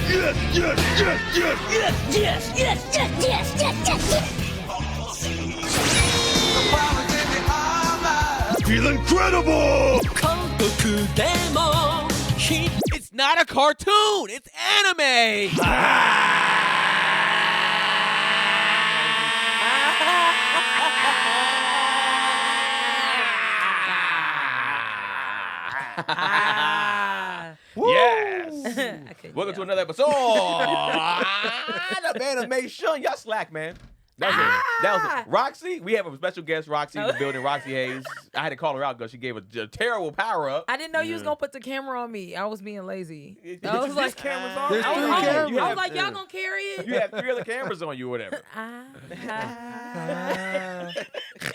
Yes, yes, yes, yes, yes, yes, yes, yes, yes, yes, yes. Feel incredible! It's not a cartoon. It's anime. Yes. Welcome to another episode of Animeshun. Y'all slack, man. That was it. Roxy. We have a special guest, Roxy, in the building. Roxy Hayes. I had to call her out because she gave a terrible power up. I didn't know you was gonna put the camera on me. I was being lazy. I was like, cameras on. There's I three was cameras. like, y'all gonna carry it? You have 3 other cameras on you or whatever.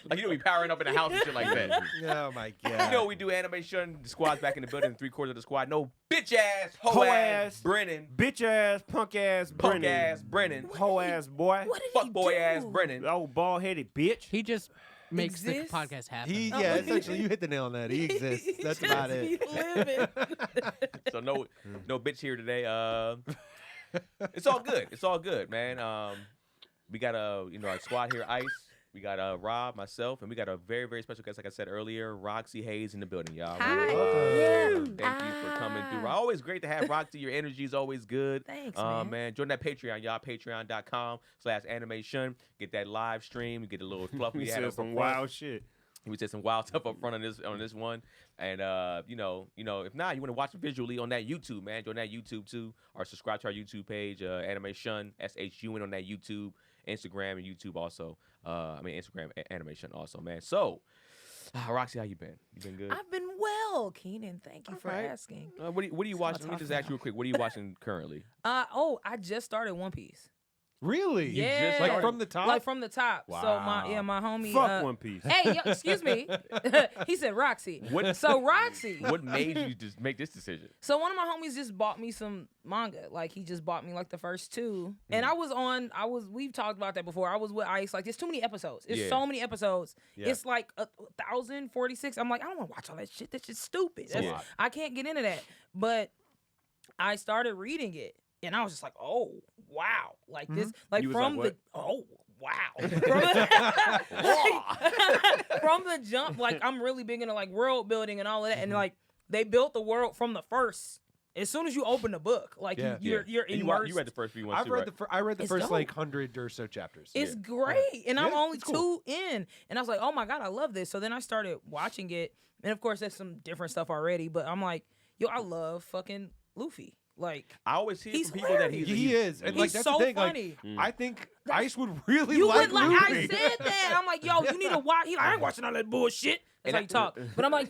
Like, you know, we powering up in the house and shit like that. Oh my god. You know, we do Animeshun. The squad's back in the building. 3/4 of the squad. No bitch ass, hoe ass, Brennan. Bitch ass, punk ass, Punk ass, Brennan. hoe ass boy. What did Fuck he boy do? ass, Brennan. Oh, bald headed bitch. He just makes the Exists? podcast happen. Yeah, essentially, you hit the nail on that. He exists. That's about it. Living. So no bitch here today. It's all good. It's all good, man. We got our squad here, Ice. We got Rob, myself, and we got a very, very special guest, like I said earlier, Roxy Hayes in the building, y'all. Hi. Thank you for coming through. Always great to have Roxy. Your energy is always good. Thanks, man. Join that Patreon, y'all. Patreon.com/animation. Get that live stream. Get a little fluff. We said some wild shit. We said some wild stuff up front on this one, and if not, you want to watch it visually on that YouTube, man. Join that YouTube too, or subscribe to our YouTube page, Animeshun SHUN on that YouTube, Instagram and YouTube also. Instagram Animeshun also, man. So, Roxy, how you been? You been good? I've been well, Keenan. Thank you for asking. What are you watching? Let me just ask you real quick. What are you watching currently? I just started One Piece. Really? Yeah. Like from the top? Like from the top. Wow. So my homie. Fuck One Piece. Hey, excuse me. He said Roxy. So Roxy. What made you just make this decision? So one of my homies just bought me some manga. Like he just bought me like the first 2. And we've talked about that before. I was with Ice. Like there's too many episodes. It's so many episodes. Yeah. It's like 1,046. I'm like, I don't want to watch all that shit. That's just stupid. I can't get into that. But I started reading it. And I was just like, oh, wow. Like this, like from the, oh, wow. From the jump, like I'm really big into like world building and all of that. And like they built the world from the first. As soon as you open the book, like you're immersed. You read the first few ones I read the first dope. like 100 or so chapters. It's great. And I'm only it's cool. 2 in. And I was like, oh my God, I love this. So then I started watching it. And of course, there's some different stuff already. But I'm like, yo, I love fucking Luffy. Like I always hear he's from people that He is. And he's like that's so the thing. funny. Like, I think Ice would really You like would like Luffy. I said that. I'm like, yo, you need to watch. He's like, I ain't watching all that bullshit. That's how you talk. But I'm like,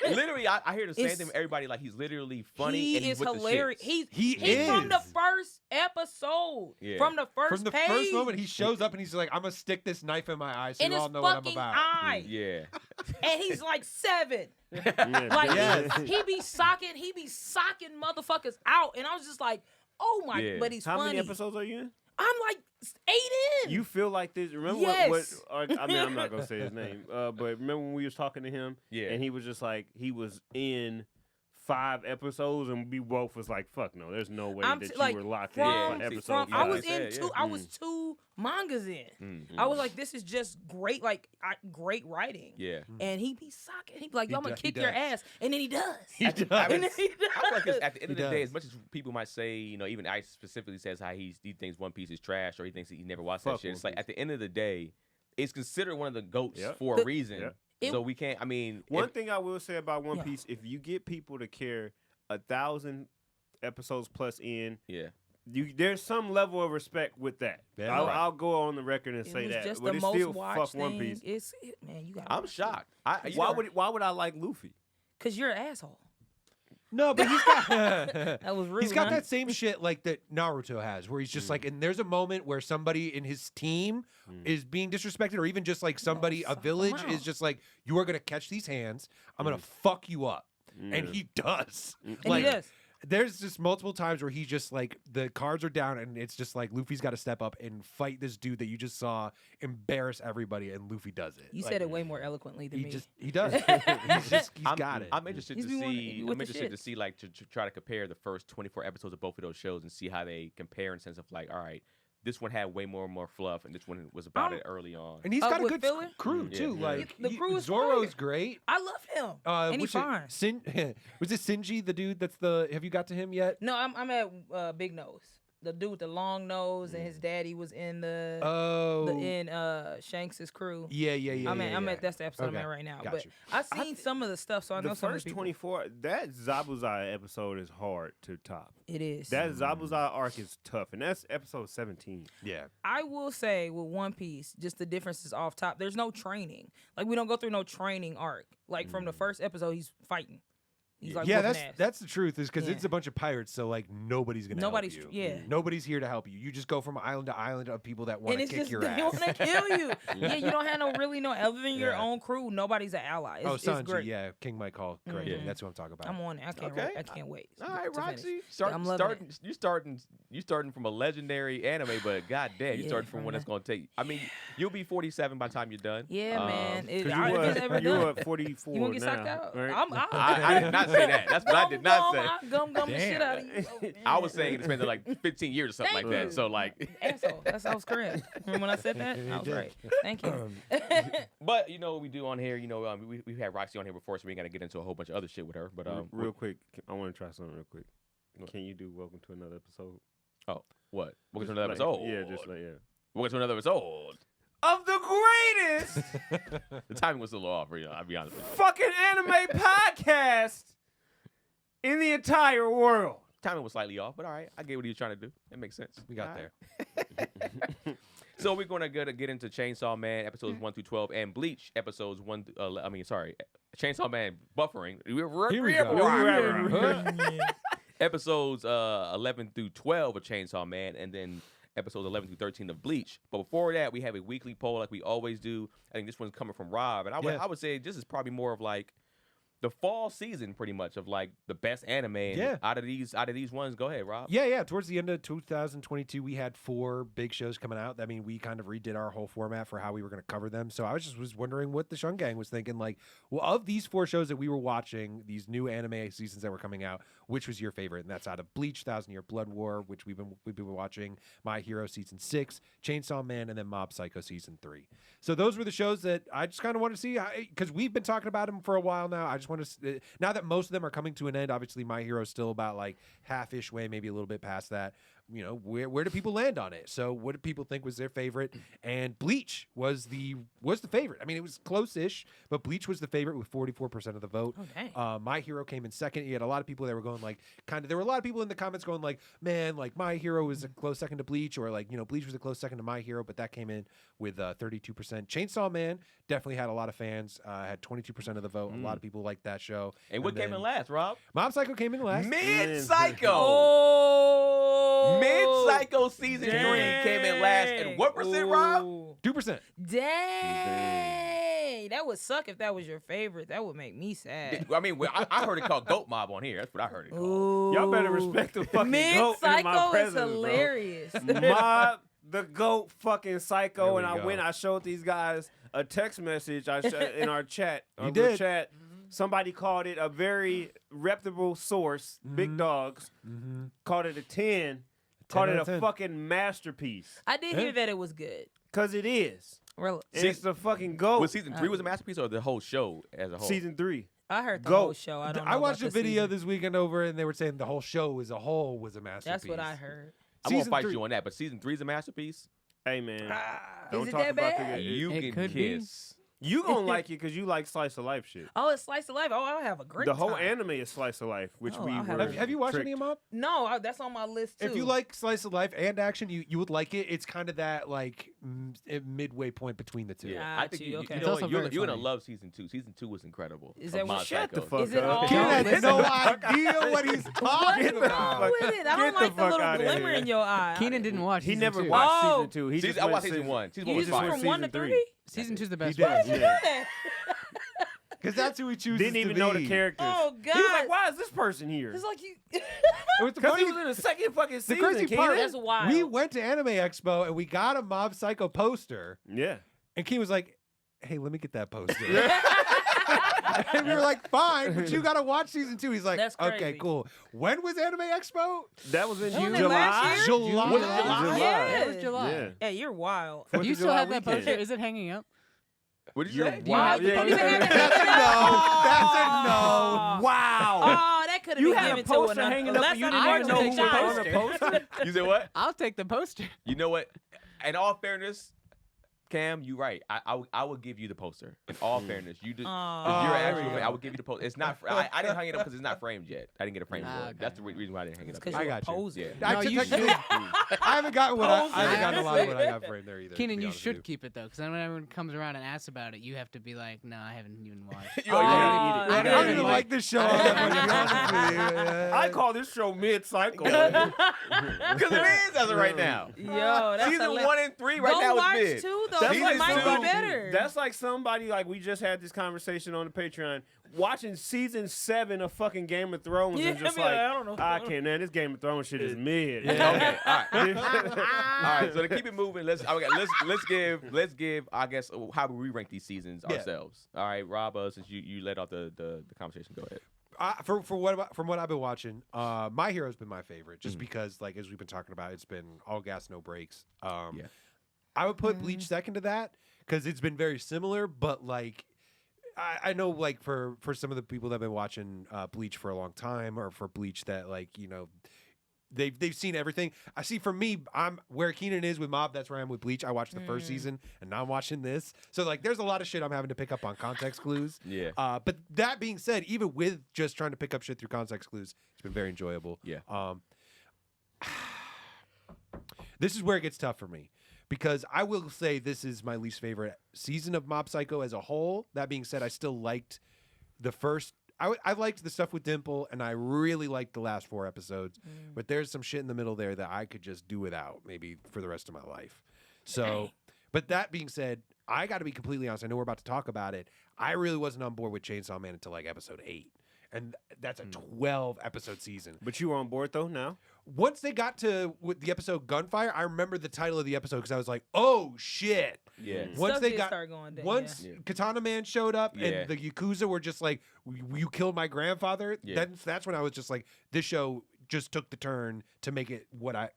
literally, I hear the same thing from everybody. Like he's literally funny. He and he's is with hilarious. The shits. He's from the first episode. Yeah. From the first From the page. first moment he shows up and he's like, I'm gonna stick this knife in my eye so in you his all know what I'm fucking about. eye. Yeah. And he's like 7. Yeah. Like Yes. he be socking motherfuckers out. And I was just like, oh my, Yeah. but he's How funny. many episodes are you in? I'm like 8 in. You feel like this? Remember Yes. I mean, I'm not gonna say his name, but remember when we was talking to him? Yeah. And he was just like, he was in 5 episodes, and we both was like, "Fuck no, there's no way that you were locked in from for episode 5." I was Yeah, in yeah. 2. I was 2 mangas in. Mm-hmm. I was like, this is just great, like great writing. Yeah. And he be sucking. He be like, yo, I'm gonna he kick your does. ass, and then he does. He does. And then he I feel like does. at the end of He the day, does. as much as people might say, even Ice specifically says how he thinks One Piece is trash or he thinks he never watched that Fuck shit. One It's like Piece. at the end of the day, it's considered one of the GOATs Yep. for a reason. Yep. So we can't. I mean, One thing I will say about One Yeah. Piece, if you get people to care 1,000 episodes plus in, yeah. there's some level of respect with that. Yeah. I'll go on the record and It say was that, just but the it's most still watched fuck One thing. Piece. Man, you got. I'm shocked. Why would I like Luffy? Cause you're an asshole. No, but he's got That was rude. he's got huh? that same shit like that Naruto has, where he's just like, and there's a moment where somebody in his team is being disrespected, or even just like somebody, a suck 'em village is out. just like, you are gonna catch these hands, I'm gonna fuck you up, and he does. And Like, he does. there's just multiple times where he just like the cards are down and it's just like Luffy's got to step up and fight this dude that you just saw embarrass everybody, and Luffy does it. You Like, said it way more eloquently than me. he does. he's got it. I'm interested He's to been wanting- see. with I'm the interested shit. to see like to try to compare the first 24 episodes of both of those shows and see how they compare in sense of like, all right, this one had way more fluff, and this one was about it early on. And he's got a with good filler? crew Yeah. too. Yeah. Like The crew is Zoro's fire. great. I love him. And he's fine. Was it Shinji, the dude that's the? Have you got to him yet? No, I'm at Big Nose. The dude with the long nose, and his daddy was in the Oh, in Shanks's crew. yeah. I'm at that's the episode I'm Okay. at right now. Got but you. I've seen some of the stuff, so I know The some of first the people. 24, that Zabuzai episode is hard to top. It is. That Zabuzai arc is tough, and that's episode 17. Yeah. I will say with One Piece, just the difference is off top. There's no training. Like we don't go through no training arc. Like from the first episode, he's fighting. He's like Yeah, whooping ass. that's the truth. Is because Yeah. it's a bunch of pirates, so like nobody's gonna Nobody's- help you. yeah. Nobody's here to help you. You just go from island to island of people that want and to it's kick just your they ass. want to kill you. Yeah, you don't have no other than your Yeah. own crew. Nobody's an ally. It's, Oh, it's Sanji, great. yeah, King might call. Great, Mhm. that's what I'm talking about. I'm on it. I can't. Okay. I can't wait. All right, to finish. Roxy, I'm loving it. you starting from a legendary anime, but goddamn, you Yeah, starting from from one that's gonna take. I mean, you'll be 47 by the time you're done. Yeah, man. It, Because I, you, if it's ever you done, were at 44 you gonna get now. sucked out? Right? I did not say that. That's what I did not say. I gum the shit out of you. Oh, I was man. saying it's been like 15 years or something Thank like that. you. So like, Asshole. That was correct. Remember when I said that? I was did. right. Thank you. but you know what we do on here. You know, we've had Roxy on here before, so we ain't gotta get into a whole bunch of other shit with her. But Real quick, I want to try something real quick. Can you do Welcome to Another Episode? what? Welcome to another Like, episode. Yeah, just like, yeah. Welcome to another episode. Of the greatest The timing was a little off. You know, I'll be honest with you. fucking anime podcast in the entire world. Timing was slightly off, but all right. I get what he was trying to do. It makes sense. We got All there. right. So we're gonna get into Chainsaw Man episodes 1 through 12 and Bleach episodes 1. Chainsaw Man buffering. Here we go. Episodes 11 through 12 of Chainsaw Man, and then episodes 11 through 13 of Bleach. But before that, we have a weekly poll like we always do. I think this one's coming from Rob, and I would say this is probably more of like the fall season, pretty much, of like the best anime. And Yeah. Out of these ones, go ahead, Rob. Yeah. Towards the end of 2022, we had 4 big shows coming out. I mean, we kind of redid our whole format for how we were going to cover them. So I was wondering what the Shun Gang was thinking. Like, well, of these 4 shows that we were watching, these new anime seasons that were coming out, which was your favorite? And that's out of Bleach, 1,000 Year Blood War, which we've been watching, My Hero season 6, Chainsaw Man, and then Mob Psycho season 3. So those were the shows that I just kind of want to see, because we've been talking about them for a while now. I just want to now that most of them are coming to an end. Obviously, My Hero is still about like half-ish way, maybe a little bit past that. You know, where do people land on it? So what do people think was their favorite? And Bleach was the favorite. I mean, it was close-ish, but Bleach was the favorite with 44% of the vote. Oh, dang. My Hero came in second. You had a lot of people that were going like there were a lot of people in the comments going like, man, like My Hero was a close second to Bleach, or like, you know, Bleach was a close second to My Hero, but that came in with 32%. Chainsaw Man definitely had a lot of fans, had 22% of the vote. A lot of people liked that show. And what came then in last, Rob? Mob Psycho came in last. Mid Psycho. Oh. Mid Psycho season 3 came in last. And what percent, Rob? 2%. Dang. That would suck if that was your favorite. That would make me sad. I mean, I heard it called Goat Mob on here. That's what I heard it called. Ooh. Y'all better respect the fucking Mid goat in my Psycho is presence, bro. hilarious. Mob the goat fucking Psycho, There and we go. I showed these guys a text message in our chat. You our did. group chat. Somebody called it a very reputable source, Big Dogs, called it a 10, called it out of a 10. fucking masterpiece. I did hear that it was good. Because it is. Really? And it's the fucking goat. Was season 3 was a masterpiece or the whole show as a whole? Season 3. I heard the Go. whole show. I don't know I watched about a the video season. this weekend over, and they were saying the whole show as a whole was a masterpiece. That's what I heard. I won't Season fight 3 you on that, but season 3 is a masterpiece. Hey, man. Is it talk that about bad? the- You It can could be. kiss. You gonna like it because you like slice of life shit. Oh, it's slice of life. Oh, I'll have a great The whole time. anime is slice of life, which Oh, we I'll have were. a- Have you watched tricked. any of them up? No, that's on my list too. If you like slice of life and action, you would like it. It's kind of that like midway point between the two. Yeah, Got I think you, you, okay. you It's know also what? You're very gonna funny. love season 2. Season 2 was incredible. Is of that what- Mob Shut the Psycho. fuck Is it up. all? Keenan has no Listen. idea what he's talking Get the about. fuck- with it. I Get don't the like the fuck little outta glimmer here. in your eye. Keenan didn't watch. He season never 2. watched Oh. season 2. He Season- just I went watched season 1. Season 1 You was just fire. from 1 to Season 3. three. Season 2's the He best did. one. Yeah. Because that's who he chooses. Didn't even know the characters. Oh God! He was like, "Why is this person here?" It's like you. Because he was in the second fucking The season. crazy part Keenan. That's wild. we went to Anime Expo and we got a Mob Psycho poster. Yeah. And Keen was like, hey, let me get that poster. And we were like, fine, but you got to watch season 2. He's like, That's okay, crazy. cool. When was Anime Expo? That was in Wasn't it July. last year? July. Was it July? Yeah. It was July. Yeah. Hey, you're wild. Fourth Do you of still July have that weekend. poster? Is it hanging up? What did you say? Do you have the Yeah, poster? yeah. That's a no. That's a no. Wow. Oh, that could have You been had a given to poster another. hanging up and Unless you I didn't I even know know who who was was on on the the poster. You said what? I'll take the poster. You know what? In all fairness, Cam, you right. I would give you the poster. In all fairness, you did. Aw. You're there actually. we go. I would give you the poster. It's not. I didn't hang it up because it's not framed yet. I didn't get a frame Ah, for it. okay. That's the reason why I didn't hang it up. Because I you're a got you. poser. Yeah. I No, took- you technically- should. I haven't gotten what I haven't Poser. gotten a lot of what I got framed there either. Keenan, to be you honest should with keep it though, because then when everyone comes around and asks about it, you have to be like, "No, I haven't even watched." You gotta eat it. I I don't gotta even eat it. like this show. I'm not gonna be honest with you. I call this show mid-cycle. Because it is as of right now. Yo, that's Season hilarious. 1 and 3 right Go now watch is mid. 2 though. That's It like might somebody- be better. That's like somebody like we just had this conversation on the Patreon watching season 7 of fucking Game of Thrones Yeah, and just I mean, like I don't know. I can't, man, this Game of Thrones shit is mid. Okay, all right. All right, so to keep it moving, let's give I guess how we rank these seasons Yeah. ourselves. All right, Rob, since you led off the conversation, go ahead. From what I've been watching, My Hero's been my favorite, just because, like, as we've been talking about, it's been all gas, no brakes. Yeah. I would put Bleach second to that because it's been very similar, but like, I know, like, for some of the people that have been watching Bleach for a long time, or for Bleach that, like, you know, they've seen everything. I see. For me, I'm where Keenan is with Mob. That's where I am with Bleach. I watched the first season, and now I'm watching this. So, like, there's a lot of shit I'm having to pick up on context clues. Yeah. But that being said, even with just trying to pick up shit through context clues, it's been very enjoyable. Yeah. This is where it gets tough for me, because I will say this is my least favorite season of Mob Psycho as a whole. That being said, I still liked the first. I liked the stuff with Dimple, and I really liked the last 4 episodes. But there's some shit in the middle there that I could just do without, maybe for the rest of my life. So, but that being said, I got to be completely honest. I know we're about to talk about it. I really wasn't on board with Chainsaw Man until like episode 8. And that's a 12-episode season. But you were on board though now? Once they got to with the episode Gunfire, I remember the title of the episode because I was like, "Oh shit!" Yeah. Once Stuff they did got start going down, once yeah. Katana Man showed up Yeah. and the Yakuza were just like, "You killed my grandfather." Yeah. That's when I was just like, "This show just took the turn to make it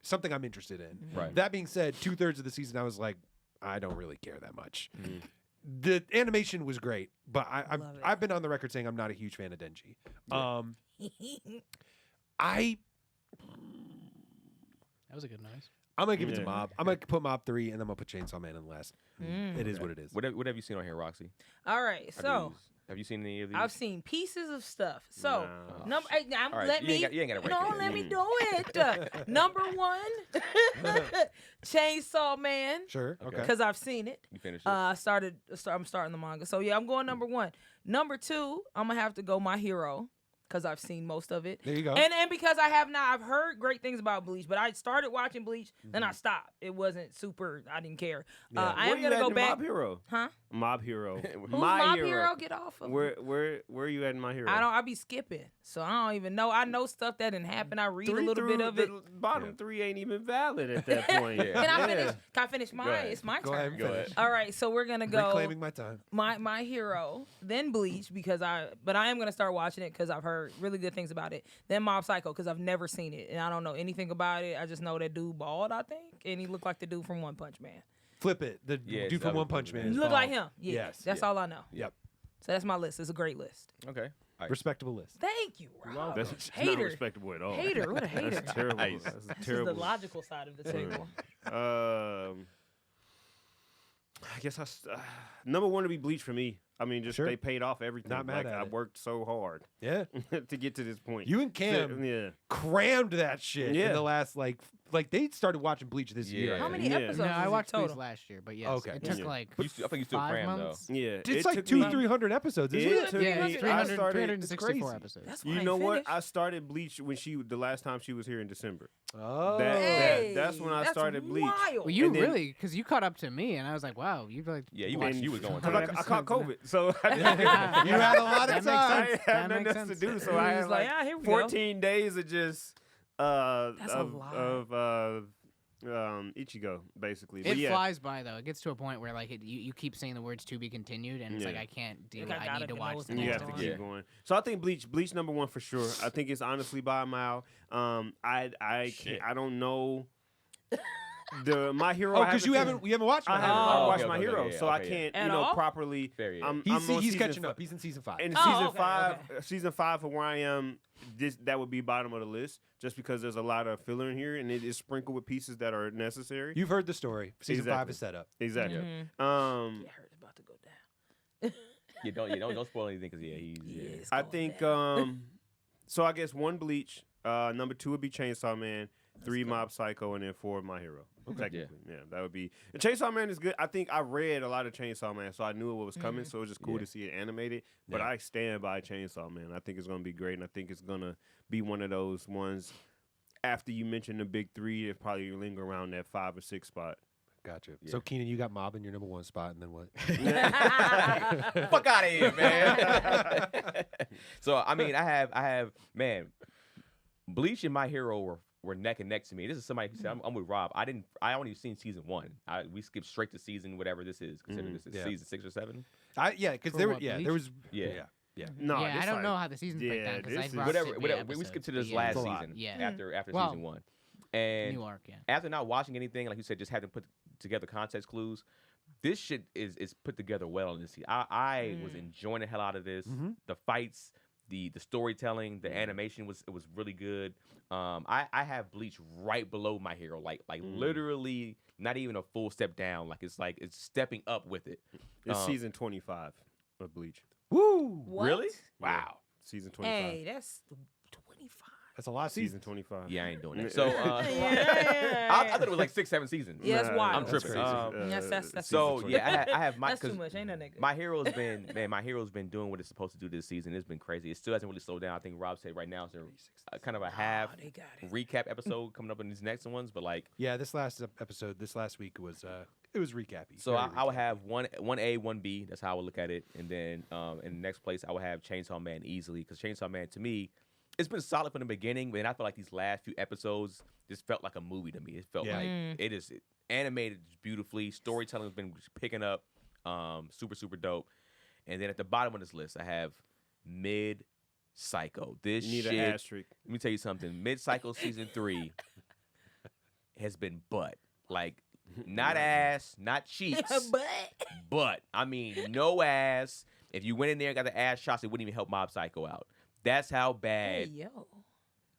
something I'm interested in." Right. That being said, 2/3 of the season, I was like, I don't really care that much. Mhm. The animation was great, but Love it. I've been on the record saying I'm not a huge fan of Denji. Yeah. That was a good noise. I'm gonna give it to Yeah. Mob. I'm gonna put Mob 3, and then I'm gonna put Chainsaw Man in last. It is what it is. What have you seen on here, Roxy? All right, so Have you seen any of these? I've seen pieces of stuff. So No. number, All right, let you me. ain't got- you ain't gotta rank no, it. let me do it. Number 1, Chainsaw Man, Sure. Okay. because I've seen it. You finished it? I'm starting the manga. So yeah, I'm going number 1. Number 2, I'm gonna have to go My Hero, because I've seen most of it. There you go. And because I've heard great things about Bleach, but I started watching Bleach, then I stopped. It wasn't super. I didn't care. Yeah. I Where am you gonna at go in back. Mob Hero. Huh? Mob Hero. Who's My Hero? Get off of me. Where are you at in My Hero? I be skipping, so I don't even know. I know stuff that didn't happen. I read a little bit of it. The bottom 3 ain't even valid at that point. Yeah. Can I finish? Can I finish mine? ahead. It's my Go turn. ahead and Go finish. ahead. All right, so we're gonna go Reclaiming my time. my Hero, then Bleach but I am gonna start watching it because I've heard really good things about it. Then Mob Psycho because I've never seen it and I don't know anything about it. I just know that dude bald, I think, and he looked like the dude from One Punch Man. Flip it. The Yeah, dude it's from other One Punch people, Man. man. is Look like bald. him. Yeah, Yes. that's all I know. Yep. So that's my list. It's a great list. Okay. All right. Respectable list. Thank you, Rob. That's it's not Hater. respectable at all. Hater. What a hater. That's terrible. Nice. That's a This terrible. is the logical side of the table. I guess number 1 to be Bleach for me. I mean, just Sure. they paid off everything. Not mad like, at I it. worked so hard Yeah. to get to this point. You and Cam Yeah. crammed that shit Yeah. in the last like like they started watching Bleach this year. How many Yeah. episodes? No, is I it watched total? Bleach last year, but yes, Okay. it took Yeah. like I think you still 5 cram though. months. Yeah, It's like took 200-300 episodes, isn't It it? took Yeah, me. it's I started. 364 crazy. episodes. That's why You I know ain't what? finished. I started Bleach when the last time she was here in December. Oh, That's when I that's started Bleach. wild. Well, you And then- really, because you caught up to me, and I was like, wow, you like. Yeah, you watched was- you was going 'Cause through I caught COVID, so I You had a lot of That makes time. I sense. had That nothing makes else to sense. do, so He I was had like, like here we go. 14 days of just That's a lot. of Ichigo basically. But It yeah, flies by though. It gets to a point where like you keep saying the words "to be continued," and it's like Yeah. I can't do. Like, I I gotta need to know watch what's the you going next have to one. keep Yeah. going. So I think Bleach number 1 for sure. I think it's honestly by a mile. I Shit. don't know. The My Hero. Oh, I because you haven't watched I it. haven't Oh, watched okay, My okay, Hero, yeah, so I okay, yeah. can't At you know all? properly. Fair, yeah. I'm He's on catching season up. He's in season 5. In Oh, season okay, 5, okay. season 5 of where I am, that would be bottom of the list, just because there's a lot of filler in here, and it is sprinkled with pieces that are necessary. You've heard the story. Season 5 Exactly. is set up. Exactly. Mhm. Um, Yeah, I heard it's about to go down. Don't spoil anything because he's it's I going think down. so. I guess 1 Bleach, number 2 would be Chainsaw Man, 3 Mob Psycho, and then 4 My Hero. Technically, yeah, that would be. And Chainsaw Man is good. I think I read a lot of Chainsaw Man, so I knew what was coming. So it was just cool Yeah. to see it animated. But Yeah. I stand by Chainsaw Man. I think it's gonna be great, and I think it's gonna be one of those ones. After you mention the big 3, it probably linger around that 5 or 6 spot. Gotcha. Yeah. So Keenan, you got Mob in your number 1 spot, and then what? Fuck out of here, man. So I mean, I have man, Bleach and My Hero were neck and neck to me. This is somebody who said I'm with Rob. I only seen season 1. We skipped straight to season whatever this is. Consider this is Yeah. season 6 or 7. Because For there, what, there Bleach? was, Yeah. No, yeah, this I don't like- know how the seasons break yeah, down because this I is- dropped Whatever. it We episodes, skipped to but this yeah, last it's a lot. season. Yeah. After Well, season 1. And New arc, yeah. after not watching anything, like you said, just having put together context clues, this shit is put together well in this season. I was enjoying the hell out of this. The fights, the storytelling, the animation was really good. I have Bleach right below My Hero, like literally not even a full step down. It's stepping up with it. It's season 25 of Bleach. woo! What? Really? Yeah. Wow. Season 25. Hey, that's 25. That's a lot of Season seasons. 25. Yeah, I ain't doing that. So Yeah. I thought it was like 6-7 seasons. Yeah, it's wild. I'm That's tripping. crazy. Yes, that's So season yeah, I have my That's too 'cause much. Ain't that nigga? My Hero's been doing what it's supposed to do this season. It's been crazy. It still hasn't really slowed down. I think Rob said right now it's kind of a half Oh, they got it. recap episode coming up in these next ones, but like Yeah, this last episode, this last week was it was recappy. so Very I would recappy. have one A, 1B. That's how I would look at it. And then in the next place I would have Chainsaw Man easily because Chainsaw Man to me it's been solid from the beginning, but then I feel like these last few episodes just felt like a movie to me. It felt Yeah. like it is animated beautifully. Storytelling has been picking up, super dope. And then at the bottom of this list, I have Mid Psycho. This You need shit. an asterisk. Let me tell you something. Mid Psycho season 3 has been butt. Like not ass, not cheeks, but I mean no ass. If you went in there and got the ass shots, it wouldn't even help Mob Psycho out. That's how Hey, bad yo.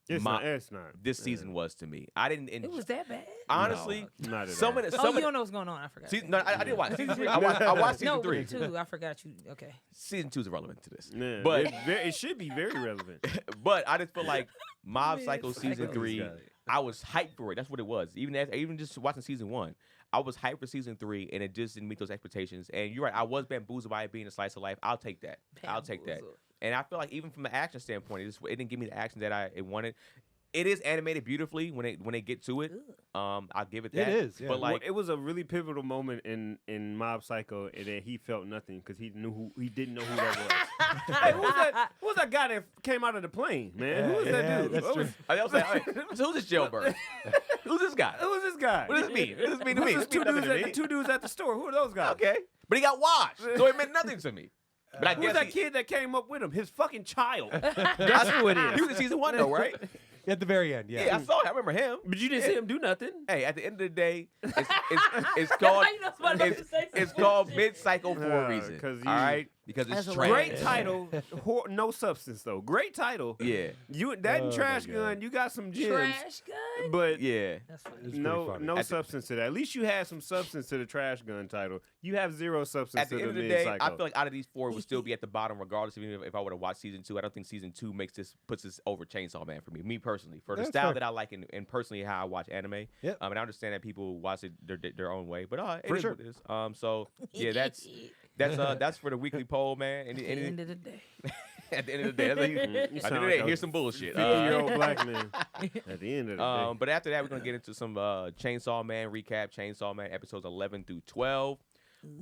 It's My- not. It's not. this season was to me. I didn't. It was that bad? honestly. No, not at Some all. of the Oh, some you of don't know what's going on. I forgot. season, no, I did watch season 3. I watched season no, 3. but the 2, I forgot you. Okay. Season 2 is irrelevant to this. Yeah, But- it should be very relevant. But I just feel like Mob Mid Psycho season Psycho. 3. I was hyped for it. That's what it was. Even just watching season 1, I was hyped for season 3, and it just didn't meet those expectations. And you're right, I was bamboozled by it being a slice of life. I'll take that. I'll take that. Bamboozled. And I feel like even from the action standpoint, it didn't give me the action that I wanted. It is animated beautifully when they get to it. I'll give it that. It is, yeah. But like, it was a really pivotal moment in Mob Psycho, and then he felt nothing because he didn't know who that was. Hey, who was that guy that came out of the plane, man? Who was that Yeah, dude? that's What true. was- I was like, who's this jailbird? Who's this guy? Who was this guy? What does this mean? What does this mean to me? Who's This mean those nothing to me. two dudes at the store? Who are those guys? Okay, but he got washed, so it meant nothing to me. But I Who's guess that kid that came up with him? His fucking child. That's who it is. He was in season 1 though, right? At the very end, yeah. Yeah, I saw him. I remember him. But you didn't see him do nothing. Hey, at the end of the day, it's called You know somebody about to say it's something. called Mid Psycho for a Yeah, reason. 'cause All you- right, because it's That's trash. Great title, no substance though. Great title. Yeah. You that and Oh, Trash my Gun, God. you got some gems, Trash gun. but Yeah. That's funny. It's pretty no funny. substance to that. At least you had some substance to the Trash Gun title. You have zero substance At to the end of the mid day, cycle. I feel like out of these four, it would still be at the bottom, regardless. Even if I would have watched season 2, I don't think season 2 puts this over Chainsaw Man for me. Me personally, for the That's style fair. that I like and personally how I watch anime. Yep. And I understand that people watch it their own way, but it For is sure. what it is. So yeah, that's for the weekly poll, man. At the end of the day. At the end of the day, at the end of the sound day, like a here's some bullshit. 50-year-old black man. At the end of the day. But after that, we're gonna get into some Chainsaw Man recap. Chainsaw Man episodes 11 through 12.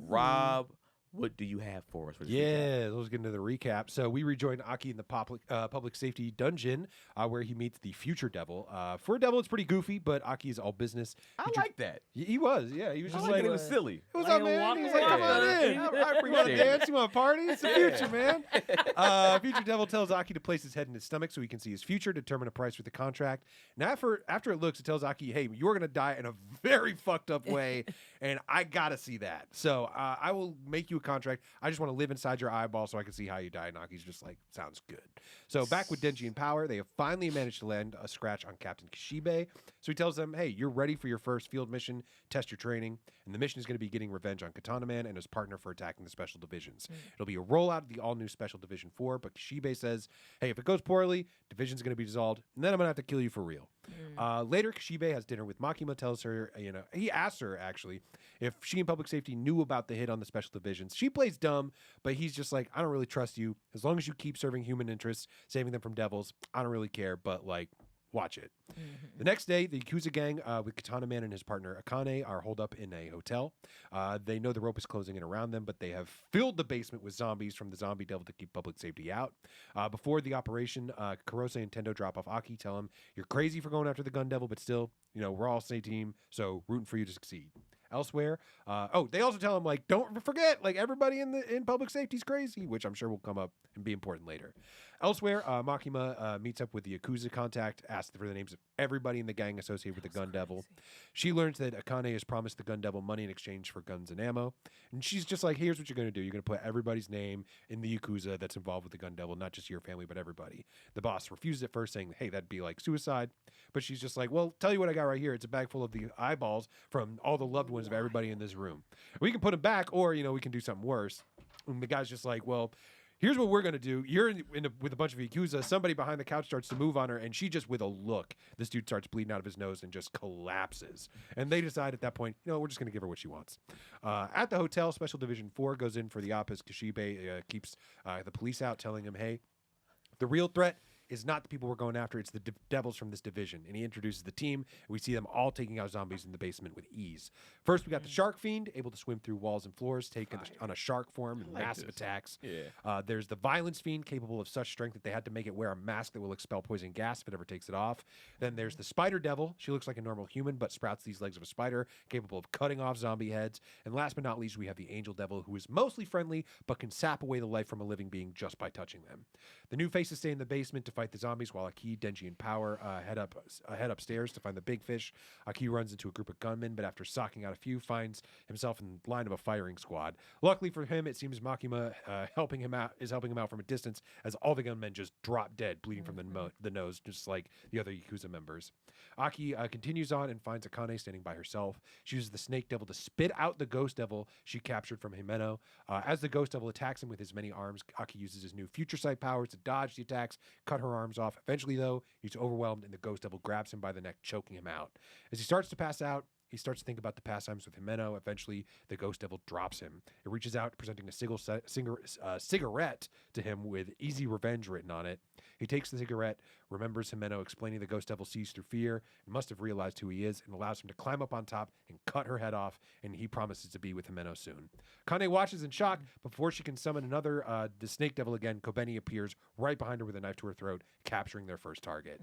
Rob, what do you have for us? For this recap? Yeah, let's get into the recap. So we rejoin Aki in the public safety dungeon where he meets the future devil. For a devil, it's pretty goofy, but Aki is all business. I like that. He was, yeah. He was I just like like, it was silly. what's Like up, man? He was walking like, come on around. in. I You want to appreciate it. dance? You want to party? It's the future, man. Future devil tells Aki to place his head in his stomach so he can see his future, determine a price for the contract. Now, after it looks, it tells Aki, hey, you're going to die in a very fucked up way, and I got to see that. So I will make you a contract. I just want to live inside your eyeball so I can see how you die. And Aki's just like, sounds good. So back with Denji in power, they have finally managed to land a scratch on Captain Kishibe. So he tells them, hey, you're ready for your first field mission. Test your training. And the mission is going to be getting revenge on Katana Man and his partner for attacking the special divisions. It'll be a rollout of the all-new Special Division 4, but Kishibe says, hey, if it goes poorly, division's going to be dissolved, and then I'm going to have to kill you for real. Later, Kishibe has dinner with Makima, tells her, he asks her, actually, if she and Public Safety knew about the hit on the Special Divisions. She plays dumb, but he's just like, I don't really trust you. As long as you keep serving human interests, saving them from devils, I don't really care, but, like, watch it. The next day, the Yakuza gang with Katana Man and his partner Akane are holed up in a hotel. They know the rope is closing in around them, but they have filled the basement with zombies from the zombie devil to keep public safety out. Before the operation, Kurose and Tendo drop off Aki, tell him, you're crazy for going after the gun devil, but still, we're all same team, so rooting for you to succeed. Elsewhere, they also tell him, like, don't forget, like, everybody in public safety is crazy, which I'm sure will come up and be important later. Elsewhere, Makima meets up with the Yakuza contact, asks for the names of everybody in the gang associated with the gun devil. She learns that Akane has promised the gun devil money in exchange for guns and ammo, and she's just like, here's what you're going to do. You're going to put everybody's name in the Yakuza that's involved with the gun devil, not just your family, but everybody. The boss refuses at first, saying, hey, that'd be like suicide, but she's just like, well, tell you what I got right here. It's a bag full of the eyeballs from all the loved ones of everybody in this room. We can put them back, or, we can do something worse. And the guy's just like, well, here's what we're going to do. You're with a bunch of Yakuza. Somebody behind the couch starts to move on her, and she just, with a look, this dude starts bleeding out of his nose and just collapses. And they decide at that point, we're just going to give her what she wants. At the hotel, Special Division 4 goes in for the op as Kishibe keeps the police out, telling him, hey, the real threat is not the people we're going after. It's the devils from this division. And he introduces the team. And we see them all taking out zombies in the basement with ease. First, we got the Shark Fiend, able to swim through walls and floors, taking on a shark form and massive attacks. Yeah. There's the Violence Fiend, capable of such strength that they had to make it wear a mask that will expel poison gas if it ever takes it off. Then there's the Spider Devil. She looks like a normal human, but sprouts these legs of a spider, capable of cutting off zombie heads. And last but not least, we have the Angel Devil, who is mostly friendly, but can sap away the life from a living being just by touching them. The new faces stay in the basement to fight the zombies, while Aki, Denji, and Power head upstairs to find the big fish. Aki runs into a group of gunmen, but after socking out a few, finds himself in line of a firing squad. Luckily for him, it seems Makima helping him out from a distance, as all the gunmen just drop dead, bleeding from the nose, just like the other Yakuza members. Aki continues on and finds Akane standing by herself. She uses the Snake Devil to spit out the Ghost Devil she captured from Himeno. As the Ghost Devil attacks him with his many arms, Aki uses his new Future Sight powers to dodge the attacks, cut her arms off. Eventually, though, he's overwhelmed and the Ghost Devil grabs him by the neck, choking him out. As he starts to pass out, he starts to think about the pastimes with Himeno. Eventually, the Ghost Devil drops him. It reaches out, presenting a cigarette to him with Easy Revenge written on it. He takes the cigarette, remembers Himeno explaining the Ghost Devil sees through fear, and must have realized who he is, and allows him to climb up on top and cut her head off, and he promises to be with Himeno soon. Kane watches in shock, but before she can summon another, the Snake Devil again, Kobeni appears right behind her with a knife to her throat, capturing their first target.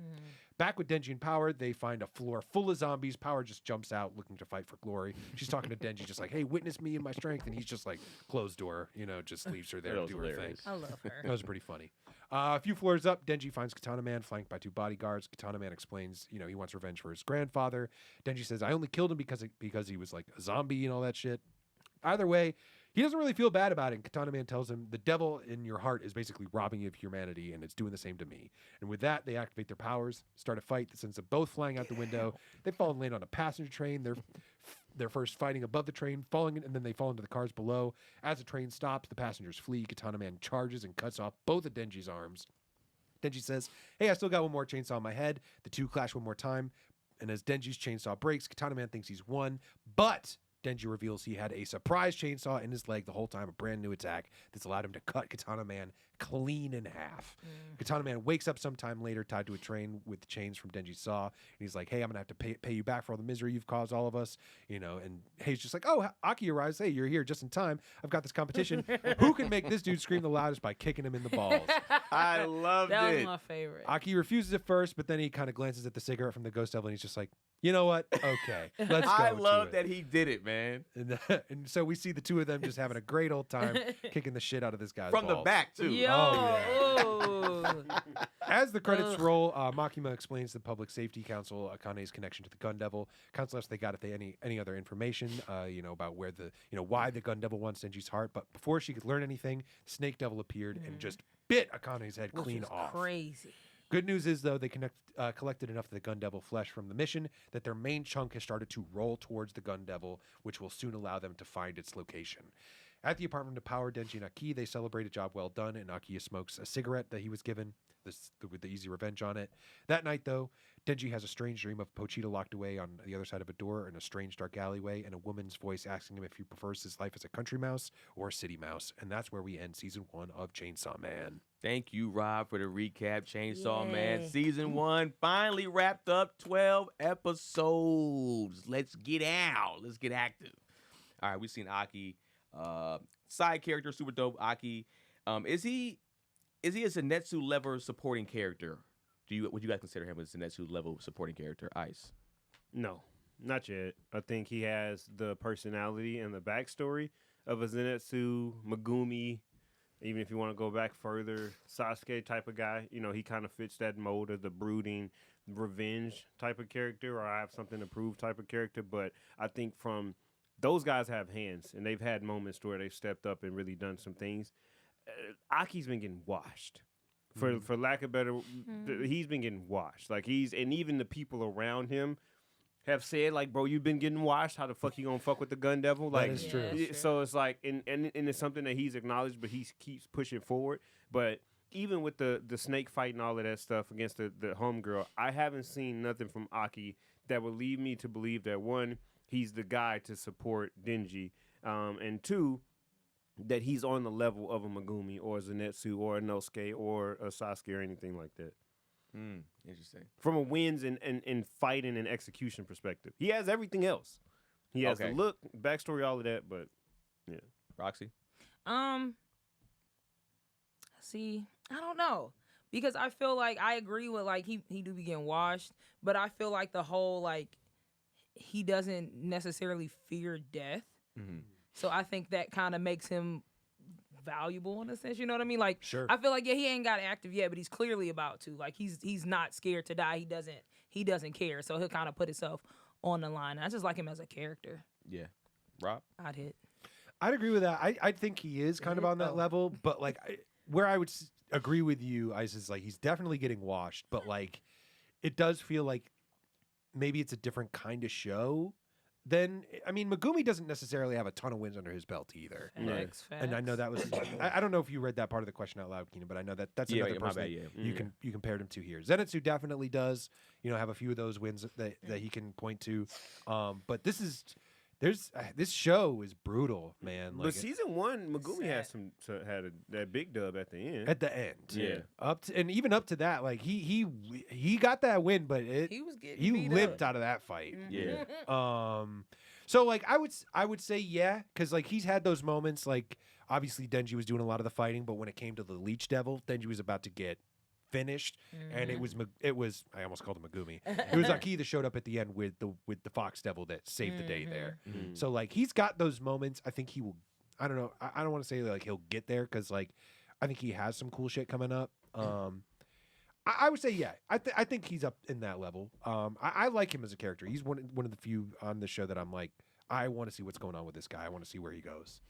Back with Denji and Power, they find a floor full of zombies. Power just jumps out, looking to fight for glory. She's talking to Denji, just like, hey, witness me and my strength, and he's just like, closed door, just leaves her there to do her thing. I love her. That was pretty funny. A few floors up, Denji finds Katana Man flanked by two bodyguards. Katana Man explains, he wants revenge for his grandfather. Denji says, I only killed him because he was like a zombie and all that shit. Either way, He doesn't really feel bad about it. And Katana Man tells him the devil in your heart is basically robbing you of humanity, and it's doing the same to me. And with that, they activate their powers, start a fight that sends them both flying out the window. They fall and land on a passenger train. They're first fighting above the train, falling, and then they fall into the cars below. As the train stops, the passengers flee. Katana Man charges and cuts off both of Denji's arms. Denji says, "Hey, I still got one more chainsaw in my head." The two clash one more time, and as Denji's chainsaw breaks, Katana Man thinks he's won, but Denji reveals he had a surprise chainsaw in his leg the whole time, a brand new attack that's allowed him to cut Katana Man clean in half. Katana Man wakes up sometime later tied to a train with the chains from Denji's saw, and he's like, "Hey, I'm gonna have to pay you back for all the misery you've caused all of us," and Hei's just like, "Oh, Aki arrives. Hey, you're here just in time. I've got this competition. Who can make this dude scream the loudest by kicking him in the balls?" I loved That it. was my favorite. Aki refuses at first, but then he kind of glances at the cigarette from the Ghost Devil, and he's just like, "You know what? Okay, let's go." I to love it." that he did it, man. And so we see the two of them just having a great old time kicking the shit out of this guy's From the balls. back, too. Yo, Oh, As the credits roll, Makima explains to the Public Safety Council Akane's connection to the Gun Devil. Council asks if they got any other information, about where why the Gun Devil wants Denji's heart. But before she could learn anything, Snake Devil appeared and just bit Akane's head which clean was off. crazy. Good news is, though, they collected enough of the Gun Devil flesh from the mission that their main chunk has started to roll towards the Gun Devil, which will soon allow them to find its location. At the apartment of power, Denji and Aki, they celebrate a job well done, and Aki smokes a cigarette that he was given with the easy revenge on it. That night, though, Denji has a strange dream of Pochita locked away on the other side of a door in a strange dark alleyway, and a woman's voice asking him if he prefers his life as a country mouse or a city mouse. And that's where we end season 1 of Chainsaw Man. Thank you, Rob, for the recap. Chainsaw Man Yay. season 1 finally wrapped up. 12 episodes. Let's get out. Let's get active. All right, we've seen Aki, side character, super dope. Aki, is he a Zenitsu level supporting character? Would you guys consider him a Zenitsu level supporting character? Ice. No, not yet. I think he has the personality and the backstory of a Zenitsu, Megumi. Even if you want to go back further, Sasuke type of guy. He kind of fits that mold of the brooding, revenge type of character, or I have something to prove type of character. But I think those guys have hands, and they've had moments where they've stepped up and really done some things. Aki's been getting washed. For lack of better, he's been getting washed. And even the people around him have said, like, "Bro, you've been getting washed. How the fuck you gonna fuck with the Gun Devil?" Like, That is true. Yeah, that's so it's like, and it's something that he's acknowledged, but he keeps pushing forward. But even with the snake fight and all of that stuff against the homegirl, I haven't seen nothing from Aki that would lead me to believe that, one, he's the guy to support Denji, and two, that he's on the level of a Megumi or a Zenitsu or a Nosuke or a Sasuke or anything like that. Interesting. From a wins and fighting and execution perspective. He has everything else. He has the look, backstory, all of that, but yeah. Roxy? See, I don't know. Because I feel like I agree with, like, he do be getting washed, but I feel like the whole, like, he doesn't necessarily fear death. Mm-hmm. So I think that kind of makes him valuable in a sense. You know what I mean? Like, Sure. I feel like, yeah, he ain't got active yet, but he's clearly about to. Like, he's not scared to die. He doesn't care. So he'll kind of put himself on the line. I just like him as a character. Yeah. Rob? I'd hit. I'd agree with that. I think he is kind of on that level, but like where I would agree with you, Ice, is like he's definitely getting washed, but like it does feel like maybe it's a different kind of show. Megumi doesn't necessarily have a ton of wins under his belt either. Facts. And I know that was I don't know if you read that part of the question out loud, Keenan, but I know that's another my person bad, yeah. you compared him to here. Zenitsu definitely does, have a few of those wins that he can point to. But this show is brutal, man. Like, But season 1, Megumi had that big dub at the end. at the end, Yeah. even up to that, like he got that win, but He was getting he beat limped up. out of that fight. Yeah. So like I would say yeah, because like he's had those moments. Like obviously Denji was doing a lot of the fighting, but when it came to the Leech Devil, Denji was about to get finished, and it was I almost called him Megumi. It was Aki that showed up at the end with the Fox Devil that saved the day there. So like he's got those moments. I think he will. I don't know. I don't want to say like he'll get there because like I think he has some cool shit coming up. I would say yeah. I think he's up in that level. I like him as a character. He's one of the few on the show that I'm like I want to see what's going on with this guy. I want to see where he goes.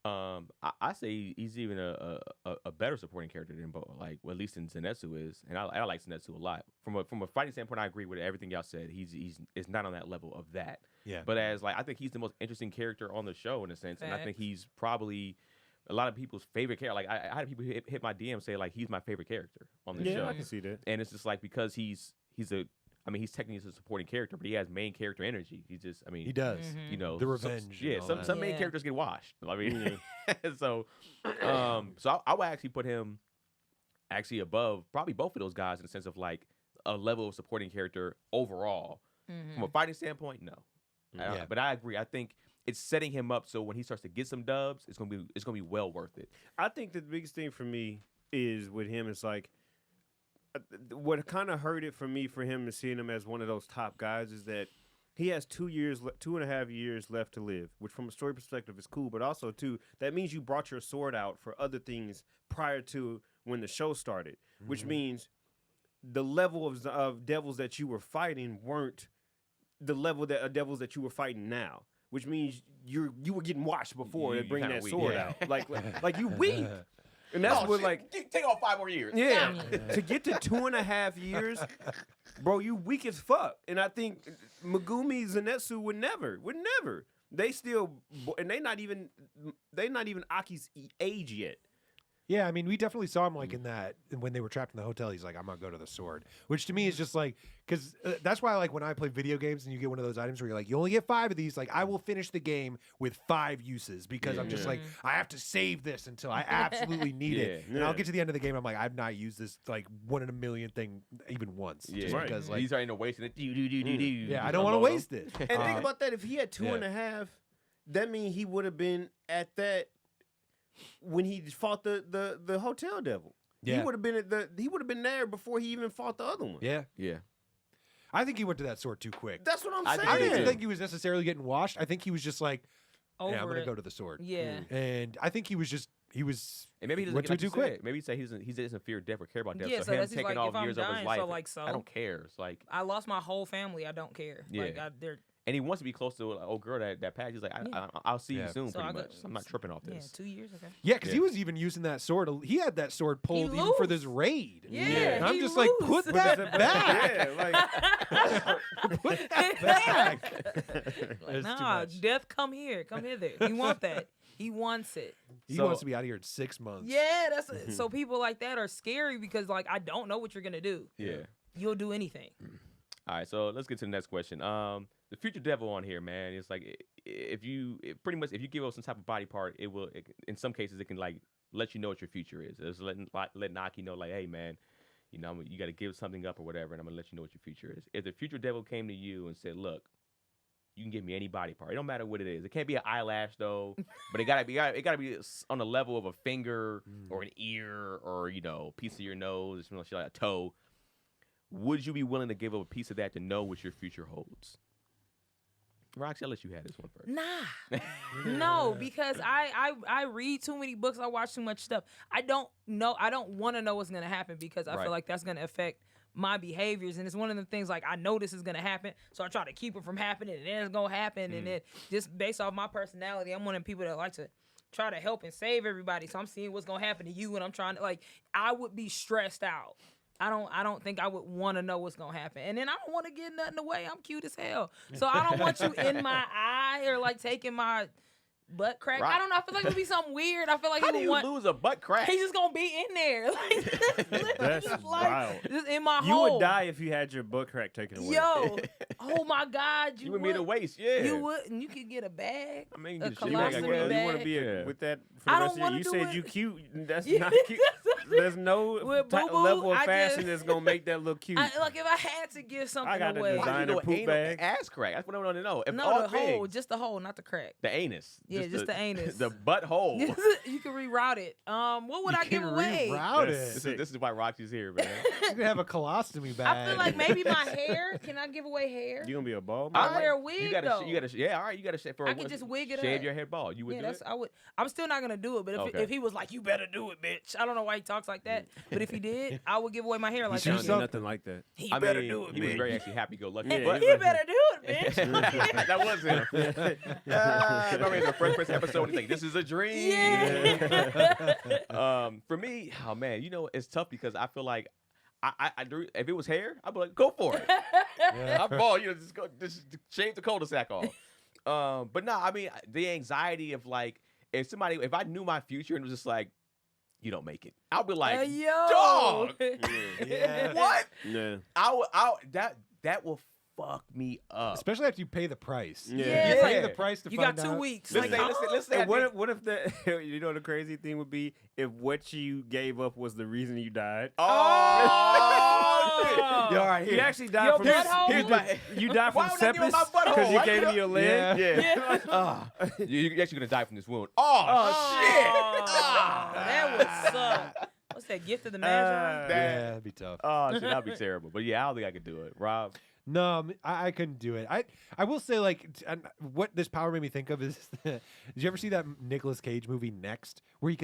I say he's even a better supporting character than both, like well, at least in Zenitsu is, and I like Zenitsu a lot. From a fighting standpoint, I agree with everything y'all said. He's is not on that level of that. Yeah. But as like I think he's the most interesting character on the show in a sense, and I think he's probably a lot of people's favorite character. Like I had people hit my DM say like he's my favorite character on the show. I can see that. And it's just like because he's he's technically a supporting character, but he has main character energy. He's just, I mean, He does. you know, The revenge. Yeah, and all some that. some main Yeah. characters get washed. I mean, so I would actually put him actually above probably both of those guys in the sense of like a level of supporting character overall. From a fighting standpoint, no. Yeah. But I agree. I think it's setting him up so when he starts to get some dubs, it's gonna be well worth it. I think the biggest thing for me is with him is like what kind of hurt it for me for him and seeing him as one of those top guys is that he has 2.5 years left to live, which from a story perspective is cool, but also too that means you brought your sword out for other things prior to when the show started, which means the level of devils that you were fighting weren't the level of devils that you were fighting now. Which means you were getting washed before they bring kinda that weak, sword yeah. out, like you weak, and that's what like take off 5 more years. yeah to get to 2.5 years, bro, you weak as fuck. And I think Megumi Zenitsu would never. They still and they not even Aki's age yet. Yeah, I mean, we definitely saw him like in that when they were trapped in the hotel. He's like, "I'm gonna go to the sword," which to me is just like because that's why like when I play video games and you get one of those items where you're like, you only get 5 of these. Like, I will finish the game with 5 uses because I'm just like, I have to save this until I absolutely need it, and I'll get to the end of the game. I'm like, I've not used this like 1 in a million thing even once, just Right. because like, He's already wasting it. yeah, I don't want to waste it. And think about that. If he had 2.5, that means he would have been at that when he fought the hotel devil. Yeah. He would have been there before he even fought the other one. Yeah, Yeah. I think he went to that sword too quick. That's what I'm I saying. think I he didn't did. think he was necessarily getting washed. I think he was just like, Over yeah, I'm gonna it. go to the sword. Yeah. And I think he was And maybe he doesn't Went get like too you quick. said, maybe he say he doesn't fear death or care about death. Yeah, so so him that's just taking like, off if I'm years of his dying, life, so, like, so? I don't care. It's like, I lost my whole family. I don't care. Yeah. Like, they're and he wants to be close to an old girl that passed. He's like, I'll see you Yeah. soon, So pretty I much. got- I'm not tripping off yeah, this. 2 years. Okay. Yeah, because he Yeah. was even using that sword. He had that sword pulled even for this loose. raid. Yeah, And I'm he just like, loose. put that back. Yeah, like Put that back. Like, It's too nah, much. death, come here, come hither. He want that. He wants it. He So- wants to be out of here in 6 months. Yeah, that's so people like that are scary because like I don't know what you're gonna do. Yeah. You'll do anything. All right, so let's get to the next question. The future devil on here, man, it's like if you give up some type of body part, it will. In some cases, it can like let you know what your future is. It's letting Naki know, like, hey, man, you know, you got to give something up or whatever, and I'm gonna let you know what your future is. If the future devil came to you and said, look, you can give me any body part. It don't matter what it is. It can't be an eyelash though, but it gotta be on the level of a finger or an ear or piece of your nose, like a toe. Would you be willing to give up a piece of that to know what your future holds? Roxy, I'll let you have this one first. Nah, no, because I read too many books. I watch too much stuff. I don't know. I don't want to know what's gonna happen because I Right. feel like that's gonna affect my behaviors, and it's one of the things like I know this is gonna happen, so I try to keep it from happening, and then it's gonna happen, and then just based off my personality, I'm one of the people that like to try to help and save everybody. So I'm seeing what's gonna happen to you, and I'm trying to I would be stressed out. I don't think I would want to know what's gonna happen, and then I don't want to get nothing away. I'm cute as hell, so I don't want you in my eye or like taking my butt crack. Right. I don't know. I feel like it would be something weird. I feel like How he do would you want. lose a butt crack? He's just gonna be in there, That's just wild. just in my You hole. would die if you had your butt crack taken away. Yo, oh my God, You would be in the waist, yeah. You would, and you could get a bag. I mean, a you get a shit You bag, I colostomy guess. want bag. to be Yeah. with that for the I rest don't of your. You wanna said do you it. cute. That's Yeah. not cute. There's no With type, boo-boo, level of I fashion just- that's gonna make that look cute. Like if I had to give something got a away, design. Why Designer do poop anal bag? ass crack? That's what I want to know. If no, all the hole, things- just the hole, not the crack. the anus. Yeah, just the anus. The butthole. You can reroute it. What would I give away? Reroute That's it. This is why Roxy's here, man. You can have a colostomy bag. I feel like maybe my hair. Can I give away hair? You gonna be a bald I man? wear a wig, You gotta, though. you gotta, yeah, all right. You gotta shave for. I could just wig it shave up. your head bald. You would Yeah, do it. I would. I'm still not gonna do it. But Okay. if he was like, "You better do it, bitch," I don't know why he talking talks like that. But if he did, I would give away my hair like should that. do Nothing like that. He I better mean, do it, he was bitch. very actually happy-go-lucky. Yeah, but He better do it, bitch. that was him. Remember in the Fresh Prince episode, he's like, "This is a dream." Yeah. For me, oh man, it's tough because I feel like if it was hair, I'd be like, go for it. Yeah. I'm bald, just shave the cul-de-sac off. But no, I mean the anxiety of like if I knew my future and was just like, you don't make it, I'll be like, yo. dog, Yeah. what? Yeah. That will fuck me up. Especially after you pay the price. Yeah. You pay Yeah. the price to You find got 2 out. weeks. Let's Like, say, let's say I And what did- if, what if the you know the crazy thing would be if what you gave up was the reason you died? Oh, Yo, all right, he actually died Your from butthole? here's my- you died Why from would I give him sepsis my butthole? because you Why gave you me your leg. Yeah. You're actually gonna die from this wound. Oh, shit! Oh, that would suck. What's that, gift of the magi? Yeah, that'd be tough. Oh, shit, that'd be terrible. But yeah, I don't think I could do it. Rob. No, I couldn't do it. I will say, like, what this power made me think of is, did you ever see that Nicolas Cage movie Next, where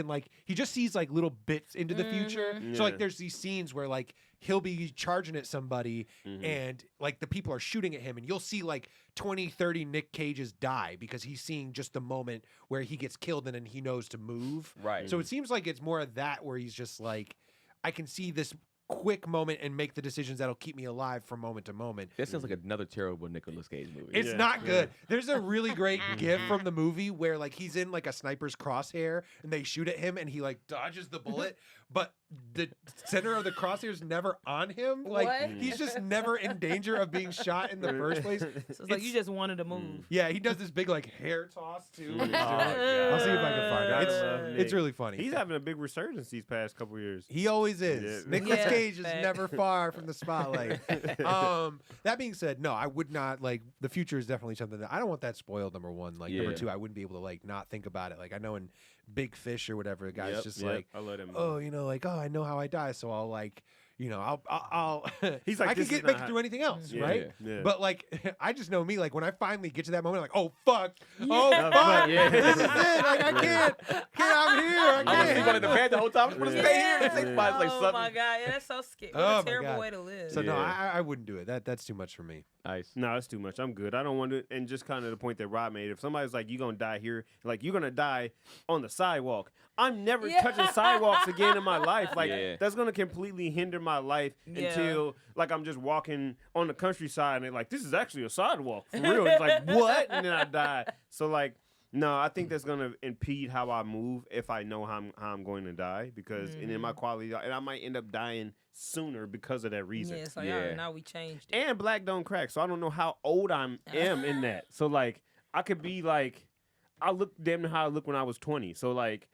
he just sees like little bits into the future. Mhm. So like, Yeah. there's these scenes where like he'll be charging at somebody, and like the people are shooting at him, and you'll see like 20, 30 Nick Cages die because he's seeing just the moment where he gets killed, and then he knows to move. Right. So it seems like it's more of that where he's just like, I can see this quick moment and make the decisions that'll keep me alive from moment to moment. This sounds like another terrible Nicolas Cage movie. It's Yeah. not good. There's a really great gif from the movie where like he's in like a sniper's crosshair and they shoot at him and he like dodges the bullet, but the center of the crosshair is never on him. Like What? he's just never in danger of being shot in the first place. So it's like you just wanted to move. Yeah, he does this big like hair toss too. Oh, when he's doing it. I'll see if I can find Gotta it. love It's Nick. really funny. He's having a big resurgence these past couple years. He always is. Yeah. Nicolas Yeah, Cage is fact. never far from the spotlight. That being said, no, I would not like the future is definitely something that I don't want that spoiled. Number one, like number Yeah. two, I wouldn't be able to like not think about it. Like I know in Big Fish or whatever, the guy's just Yep, like, I let him. oh, like, oh, I know how I die, so I'll like, I'll He's like, I can this is make not it how- through anything else, Yeah, right? yeah. But like, I just know me. Like when I finally get to that moment, I'm like, oh fuck, oh Yeah. fuck, Yeah. this is it. Like I can't, I'm here. I I'm gonna sleep can't. on the bed the whole time. I'm gonna stay here and think about it. It's like Oh something. my god, yeah, that's so scary. What Oh a my terrible God. way to live. So no, Yeah. I wouldn't do it. That's too much for me. Nice. No, it's too much. I'm good. I don't want to. And just kind of the point that Rob made. If somebody's like, "You're gonna die here," like you're gonna die on the sidewalk. I'm never Yeah. touching sidewalks again in my life. Like Yeah. that's gonna completely hinder my life Yeah. until like I'm just walking on the countryside and they're like, "This is actually a sidewalk for real." It's like what? And then I die. So like. No, I think that's gonna impede how I move if I know how I'm going to die because and then my quality and I might end up dying sooner because of that reason. Yeah, so Yeah. now we changed it. And black don't crack, so I don't know how old I am in that. So like I could be like I look damn near how I look when I was 20. So like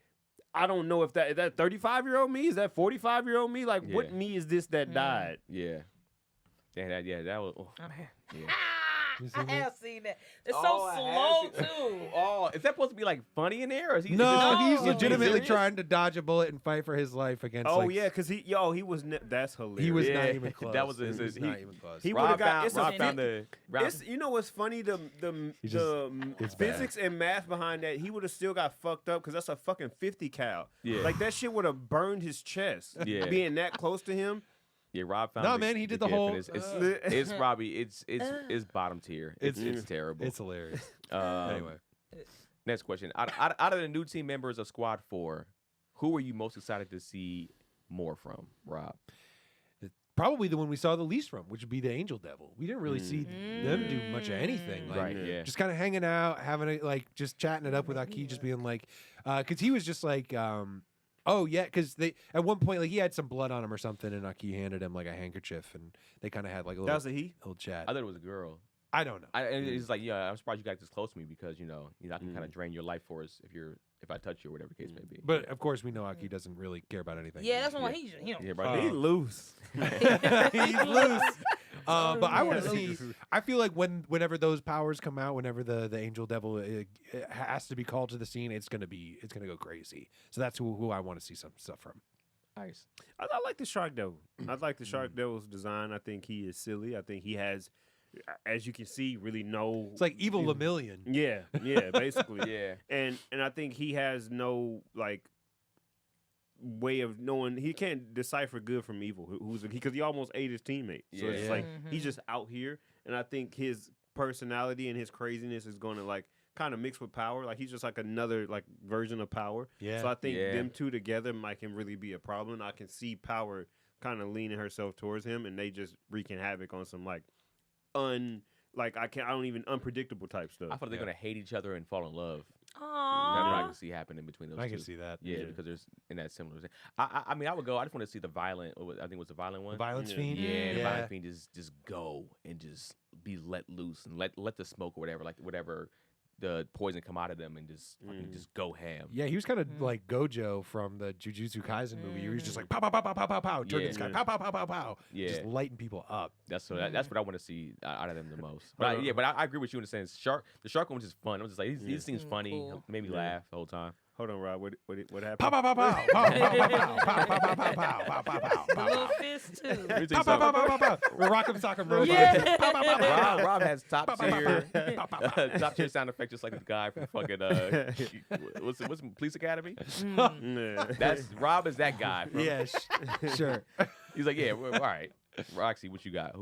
I don't know if that 35-year-old me, is that 45-year-old me? Like what Yeah. me is this that died? Yeah. That was. Oh, yeah. You seen I have seen that. It's Oh, I so have slow seen- too. Oh, is that supposed to be like funny in there? Or is he? No, is this- he's No. legitimately serious? trying to dodge a bullet and fight for his life against. Oh like, yeah, because he was that's hilarious. he was Yeah. not even close. That was He his- was he- not even close. he Rob would've got- found, it's a Rob fit- found the. Rob, It's, you know what's funny? He just- it's bad. physics and math behind that, he would have still got fucked up because that's a fucking 50 cal. Yeah. Like that shit would have burned his chest. Yeah. Being that close to him. yeah, Rob found. No, the- man, he did the gift, and whole, It's Robbie. It's bottom tier. It's terrible. It's hilarious. Anyway, next question. Out of the new team members of Squad 4, who are you most excited to see more from, Rob? Probably the one we saw the least from, which would be the Angel Devil. We didn't really see them do much of anything. Like, Right. Yeah. just kind of hanging out, having a, like just chatting it up with Aki, just being like, because he was just like, oh yeah, because they at one point like he had some blood on him or something, and Aki handed him like a handkerchief, and they kind of had like a That little, was a he. little chat. I thought it was a girl. I don't know. And he's like, yeah, I'm surprised you got this close to me because I can kind of drain your life force if I touch you or whatever the case may be. But of course, we know Aki doesn't really care about anything. Yeah, that's why he's yeah, bro. He loose. He's loose. But I want to Yeah. see. I feel like whenever those powers come out, whenever the Angel Devil it has to be called to the scene, it's gonna go crazy. So that's who I want to see some stuff from. Nice. I like the Shark Devil. I like the Shark Devil's design. I think he is silly. I think he has, as you can see, really no. It's like Evil Lemillion. Yeah, basically. Yeah. And I think he has no way of knowing. He can't decipher good from evil. Because he almost ate his teammate. So it's Yeah. like he's just out here, and I think his personality and his craziness is going to like kind of mix with power. Like he's just like another like version of power. Yeah. So I think Yeah. them two together can really be a problem. I can see power kind of leaning herself towards him, and they just wreaking havoc on some like unpredictable type stuff. I thought they're gonna hate each other and fall in love. That's what I Aww. can see happening between those I two. can see that. Yeah, because there's in that similar. I mean, I would go. I just want to see the violent. I think it was the violent one. The Violence Yeah. Fiend. Yeah, the Yeah. violent fiend just go and just be let loose and let the smoke or whatever the poison come out of them and just fucking just go ham. Yeah, he was kind of like Gojo from the Jujutsu Kaisen movie. He was just like pow pow pow pow pow pow pow, turn Yeah. this guy pow pow pow pow pow, Yeah. just lighting people up. That's what I want to see out of them the most. But I agree with you in the sense the shark one was just fun. I was just like he seems funny, Cool. made me laugh the whole time. Hold on, Rob. What happened? Pow pow pow pow pow pow pow pow pow pow pow pow pow The pow little pow. fist too. Let me tell Pow you pow pow something. pow pow pow. We're Rock'em Sock'em Robot. Yeah. Pow pow pow pow. Rob has top tier Pow. top tier sound effect just like the guy from fucking what's Police Academy? Yeah. That's Rob is that guy. From, Yeah, sure. He's like, yeah, all right. Roxy, what you got?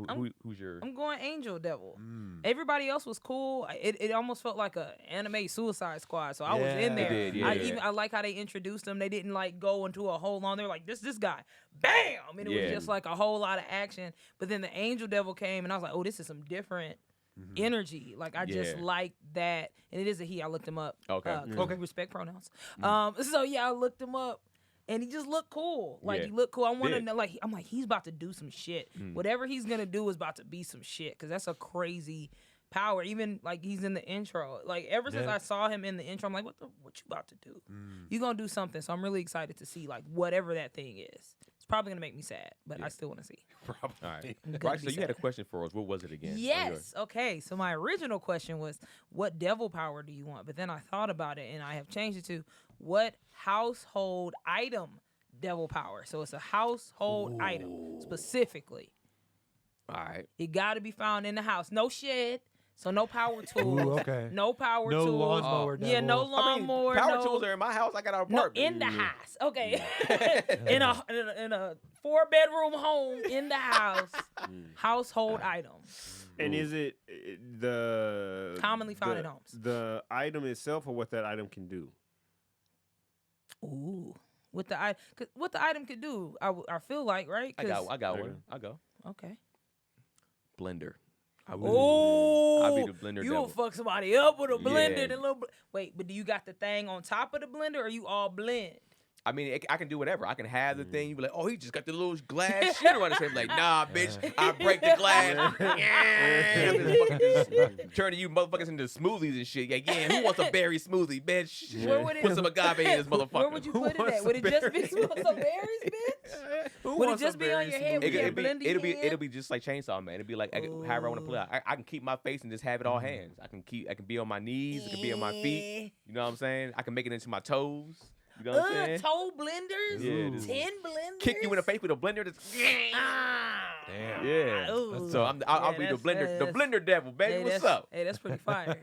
Who's your? I'm going Angel Devil. Mm. Everybody else was cool. It almost felt like a anime Suicide Squad. So I was in Yeah. there. It did, yeah. I like how they introduced them. They didn't like go into a whole long. They're like this guy, bam, and it Yeah. was just like a whole lot of action. But then the Angel Devil came, and I was like, oh, this is some different energy. Like I just Yeah. like that, and it is a he. I looked him up. Okay. 'Cause Okay. we respect pronouns. So yeah, I looked him up. And he just looked cool. Like, Yeah. he looked cool. I want to Did. know, like, I'm like, he's about to do some shit. Whatever he's going to do is about to be some shit. Because that's a crazy power. Even, like, he's in the intro. Like, ever since Yeah. I saw him in the intro, I'm like, what you about to do? You going to do something. So I'm really excited to see, like, whatever that thing is. It's probably going to make me sad. But I still want to see. Probably. All right. gonna Roxy, be so you had a sad. question for us. What was it again? Yes. Okay. So my original question was, what devil power do you want? But then I thought about it and I have changed it to, what household item devil power? So it's a household item specifically. All right. It got to be found in the house. No shed. So no power tools. Ooh, okay. No power No tools. lawnmower Yeah, no devil. lawnmower. Power no, tools are in my house. I got an no, apartment. in the house. Okay. in a 4-bedroom home in the house. Household item. And is it the Commonly found the- in homes. The item itself, or what that item can do? Ooh. What the item could do, I feel like, right? I got Okay. one. I'll go. Okay. Blender. Oh, I'll be the blender you devil. will fuck somebody up with a blender. Yeah. And a little. Wait, but do you got the thing on top of the blender, or you all blend? I mean, I can do whatever. I can have the thing. You be like, oh, he just got the little glass shit around his head. Like, nah, bitch, I break the glass. Turning you motherfuckers into smoothies and shit. Yeah, who wants a berry smoothie, bitch? Where would it- Put some agave in this motherfucker. Where would you put it at? Would it just be some berries, bitch? Would it just be on your head? Would you blend It'll be just like Chainsaw Man. It'll be like however I want to play out. I can keep my face and just have it all hands. I can be on my knees. It can be on my feet. You know what I'm saying? I can make it into my toes. You know what I'm saying? Toe blenders? Yeah, just 10 blenders? Kick you in the face with a blender. Just, Ah. Damn. yeah. Ooh. So I'll be the blender devil, baby. Hey, What's that's- up? Hey, that's pretty fire.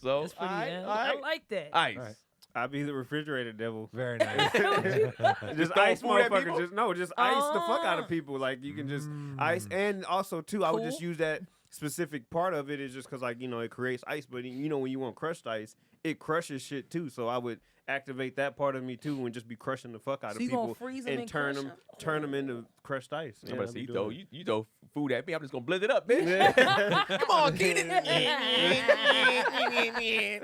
So That's pretty. I I like that. ice. All right. I'll be the refrigerator devil. Very nice. Just throw ice food at motherfuckers. people? Just ice the fuck out of people. Like you can just ice, Mm. and also too, I would just Cool. use that specific part of it is just because like it creates ice. But when you want crushed ice, it crushes shit too. So I would activate that part of me too and just be crushing the fuck out So of you gonna people freeze 'em and and turn crush them 'em? turn them into crushed ice. I'm about to I'd say, be you doing throw food at me. I'm just gonna blend it up, bitch. Yeah. Come on, Keenan. Ooh,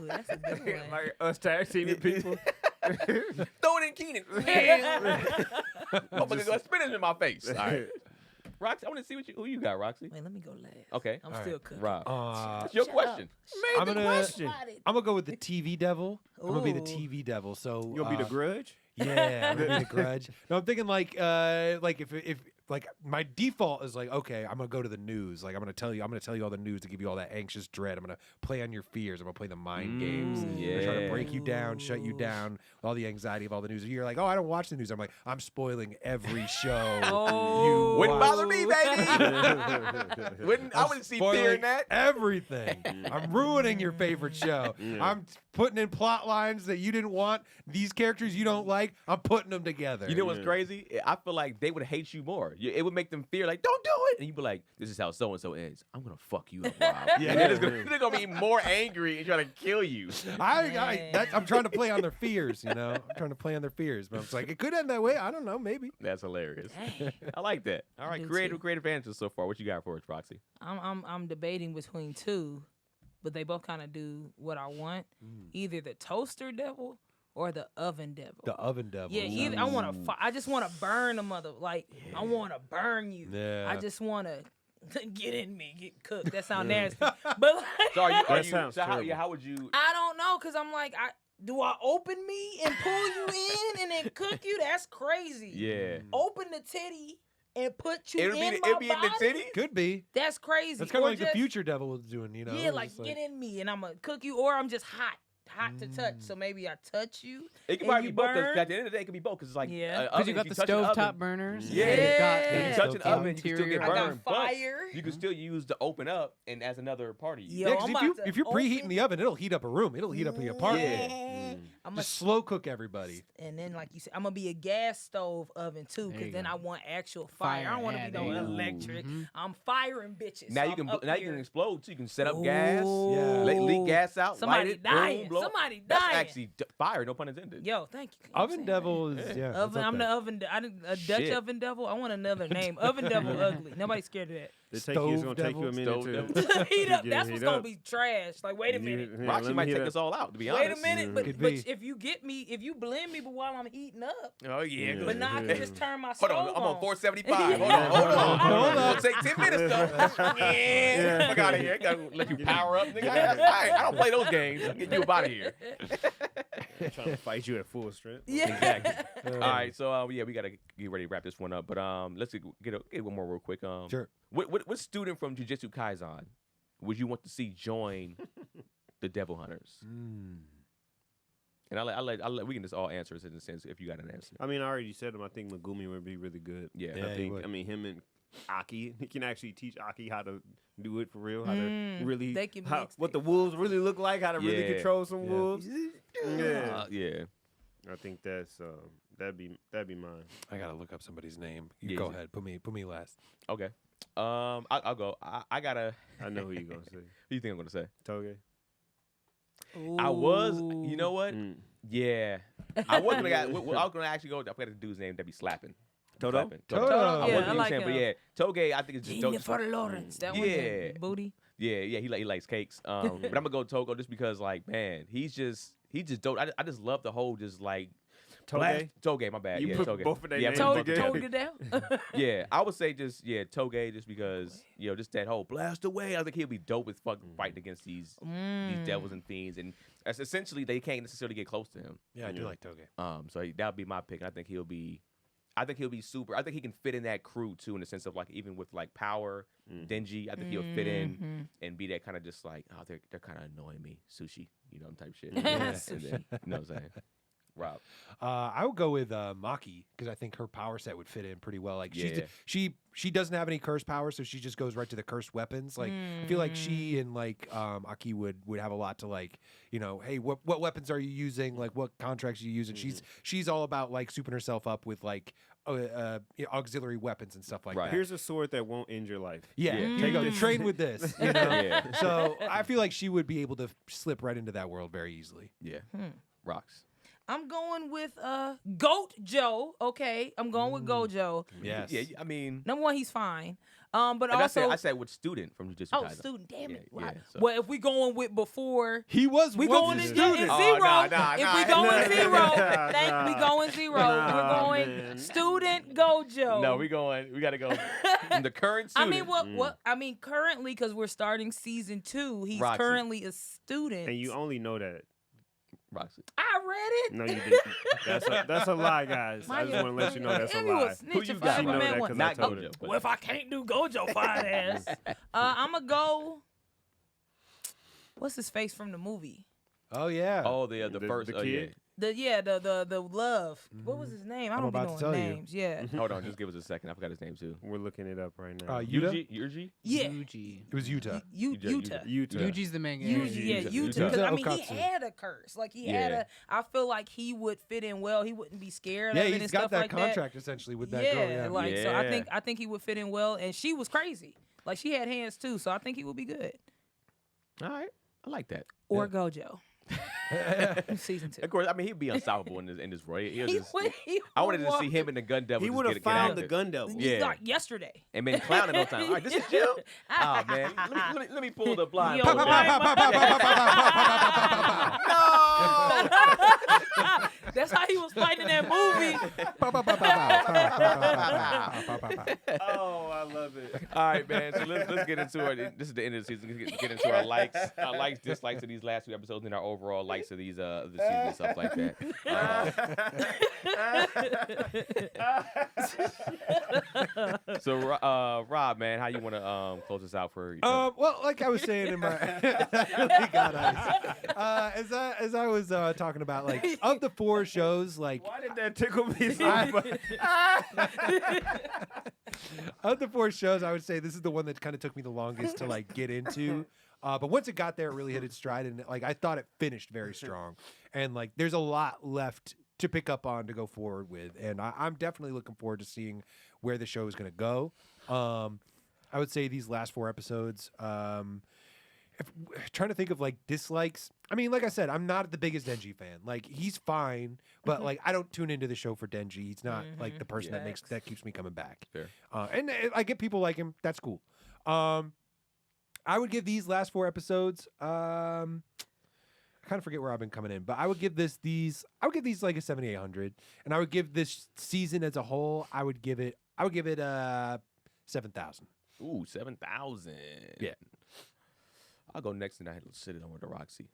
that's a good one. like us tag teaming people. Throw it in Keenan. Motherfucker got spinach in my face. All right. Roxy, I want to see who you got, Roxy. Wait, let me go last. Okay. I'm All still right. cooking. Rob. It's your Shut question. I'm gonna question. I'm gonna go with the TV devil. I'm gonna be the Ooh. TV devil. So You'll be the Grudge. Yeah, I'm gonna be the Grudge. No, I'm thinking like if like my default is like, okay, I'm gonna go to the news. Like I'm gonna tell you all the news to give you all that anxious dread. I'm gonna play on your fears. I'm gonna play the mind games. I'm gonna try to break you down, shut you down, all the anxiety of all the news. You're like, oh, I don't watch the news. I'm like, I'm spoiling every show. Oh. Wouldn't watch. bother me, baby. I wouldn't see fear in that. Everything. I'm ruining your favorite show. I'm putting in plot lines that you didn't want. These characters you don't like, I'm putting them together. You know what's crazy? I feel like they would hate you more. It would make them fear, like, don't do it. And you'd be like, this is how so-and-so ends. I'm going to fuck you up, Rob. Yeah. And they're going to be more angry and try to kill you. I'm trying to play on their fears, you know? I'm trying to play on their fears. But it's like, it could end that way. I don't know, maybe. That's hilarious. Dang. I like that. All right, do creative answers so far. What you got for us, Roxy? I'm debating between two, but they both kind of do what I want. Either the toaster devil or the oven devil. The oven devil. Yeah, either I just want to burn a mother. Like I want to burn you. Yeah. I just want to get in me, get cooked. That sounds nasty. But like, So how would you? I don't know, cause I'm like, do I open me and pull you in and then cook you? That's crazy. Yeah. Open the titty and put you It'll in be my in the body? titty? Could be. That's crazy. That's kind of Or like the just- future devil was doing, you know? Yeah, It's like just get in me and I'm gonna cook you, or I'm just hot to touch. So maybe I touch you. It could and probably you be both. 'Cause burn. at the end of the day, it could be both. Because it's like, Yeah. Because you got the stovetop burners. Yeah. You got If Yeah. you touch an the oven, you can still interior. get I got burned. But fire. you can still use the open up and as another party. Yo, Yeah, 'cause I'm if, about to if you're preheating open- the oven, it'll heat up a room. It'll heat up the apartment. Yeah. I'm Just slow cook everybody. and then like you said, I'm gonna be a gas stove oven too, There you because then go. I want actual fire. I don't want to Fire, be yeah, no there you go. electric. Mhm. I'm firing bitches. Now so you can I'm up now you here. can explode too. You can set up gas, Ooh. leak gas out, Somebody light it, dying. boom, blow. Somebody That's dying. actually fire. No pun intended. Yo, thank you. Oven devil is, yeah. Oven. I'm the oven. A Dutch Shit. oven devil. I want another name. Oven devil ugly. Nobody's scared of that. It's gonna take you a Stove minute devil. to Heat up. get That's heat what's gonna up. be trash. Like, wait a minute. Yeah, Roxy let me might heat take up. us all out. To be Wait honest. a minute, but, Could but be. if you get me, if you blend me, but while I'm eating up, Oh yeah. Yeah. but now I can just turn my stove Hold on, I'm on 475. Yeah. Hold on. Hold on. It'll take 10 minutes though. Yeah. Fuck out of here. Gotta let you power up. Nigga. I don't play those games. I'll get you up out of here. Trying to fight you at full strength. Yeah. Exactly. All right, so yeah, we gotta get ready to wrap this one up. But let's get one more real quick. Sure. What student from Jujutsu Kaisen would you want to see join the Devil Hunters? And I'll let we can just all answer this in a sense if you got an answer. I mean, I already said him. I think Megumi would be really good. Yeah. Yeah, I he think. would. I mean, him and Aki. He can actually teach Aki how to do it for real. How to really. They can how, mix what it. the wolves really look like. How to really Yeah. control some Yeah. wolves. Yeah. Yeah. I think that's that'd be mine. I gotta look up somebody's name. You Yeah, go you- ahead. Put me last. Okay. I'll go. I gotta. I know who you gonna say. Who you think I'm gonna say? Toge. I was. You know what? Mm. Yeah. I was gonna. I was gonna actually go. I forgot the dude's name that be slapping. Toto? Slapping. Toto. I Yeah, wasn't I even like saying, but yeah, Toge. I think it's just dope. for Lawrence. That one, Yeah. that booty. Yeah, he likes cakes. But I'm gonna go Togo just because, like, man, he's just dope. I just love the whole just like Toge? Toge, my bad. You yeah, put Toge. both of their yeah, names I put Told both together. together. it down. Yeah, I would say just Toge just because just that whole blast away. I think he'll be dope with fucking fighting against these devils and fiends, and essentially they can't necessarily get close to him. Yeah, I do like Toge. So that would be my pick. I think he'll be super. I think he can fit in that crew too, in the sense of like even with like power, Denji. I think he'll fit in and be that kind of just like they're kind of annoying me, sushi, type shit. And then, you know what I'm saying? Rob. I would go with Maki because I think her power set would fit in pretty well. Like Yeah. she doesn't have any curse power, so she just goes right to the cursed weapons. Like I feel like she and like Aki would have a lot to like, hey, what weapons are you using? Like what contracts are you using? She's all about like souping herself up with like auxiliary weapons and stuff like Right. that. Here's a sword that won't end your life. Yeah, Yeah. take a train with this. Yeah. So I feel like she would be able to slip right into that world very easily. Yeah. Rocks. I'm going with Goat Joe. Okay, I'm going with Gojo. Yes. Yeah. I mean, Number one, he's fine. But and also, I said with student from Jujutsu oh, Kaisen. student. Damn it. Yeah, Right. yeah, so- Well, if we going with before. He was We once going a in student. zero. Oh, nah, If we going zero, we going zero. Nah, We're going man. student Gojo. No, we got to go from the current I student. mean, what? I mean, currently, because we're starting season 2, he's Roxy. currently a student. And you only know that Roxy. I read it. No, you didn't. That's a lie, guys. I just want to let you know that's a lie. Who you got, You know that one. 'cause I told Gojo. it. Well, if I can't do Gojo, fine ass. I'm gonna go. What's his face from the movie? Oh yeah. Oh, the first kid? The love. What was his name? I I'm don't be about to knowing tell you. names. Yeah. Hold on, just give us a second. I forgot his name too. We're looking it up right now. Yuta? Yuji? Yeah. Yuji. It was Utah. Yuta. Yuji's the main guy. Yeah, Yuta. Yuta. Because I mean, he Okatsu. had a curse. Like he had Yeah. a. I feel like he would fit in well. He wouldn't be scared Yeah, of it he's and got stuff that like contract essentially with that that. girl. Yeah, Yeah. like so. Yeah. I think he would fit in well, and she was crazy. Like she had hands too, so I think he would be good. All right, I like that. Or Gojo. Season 2. Of course, I mean he'd be unstoppable in this role. He'll He just- would- he I wanted would to see walk- him and the Gun Devil. He just would have get found after the it. gun devil. Yeah. Like yesterday. And been clowning all the time. All right, this is Jill. Oh man, let me pull the blind. Yo, down. No. That's how he was fighting in that movie. Oh, I love it. All right, man. So let's get into it. This is the end of the season. Let's get into our likes, dislikes of these last 2 episodes, and our overall likes of these the season and stuff like that. So Rob, man, how you want to close this out for? Well, like I was saying in my, He got ice. As I was talking about, like of the 4 shows, like Why did that tickle me so I- much? of the 4 shows, I would say this is the one that kind of took me the longest to like get into. But once it got there, it really hit its stride, and like I thought it finished very strong. And like there's a lot left to pick up on to go forward with, and I'm definitely looking forward to seeing where the show is going to go. I would say these last 4 episodes. Trying to think of like dislikes. I mean, like I said, I'm not the biggest Denji fan. Like he's fine, but like I don't tune into the show for Denji. He's not like the person that keeps me coming back. Fair. And I get people like him. That's cool. I would give these last 4 episodes. I kind of forget where I've been coming in, but I would give these like a 7,800, and I would give this season as a whole. I would give it 7,000. Ooh, 7,000. Yeah. I'll go next, and I sit it on with the Roxy.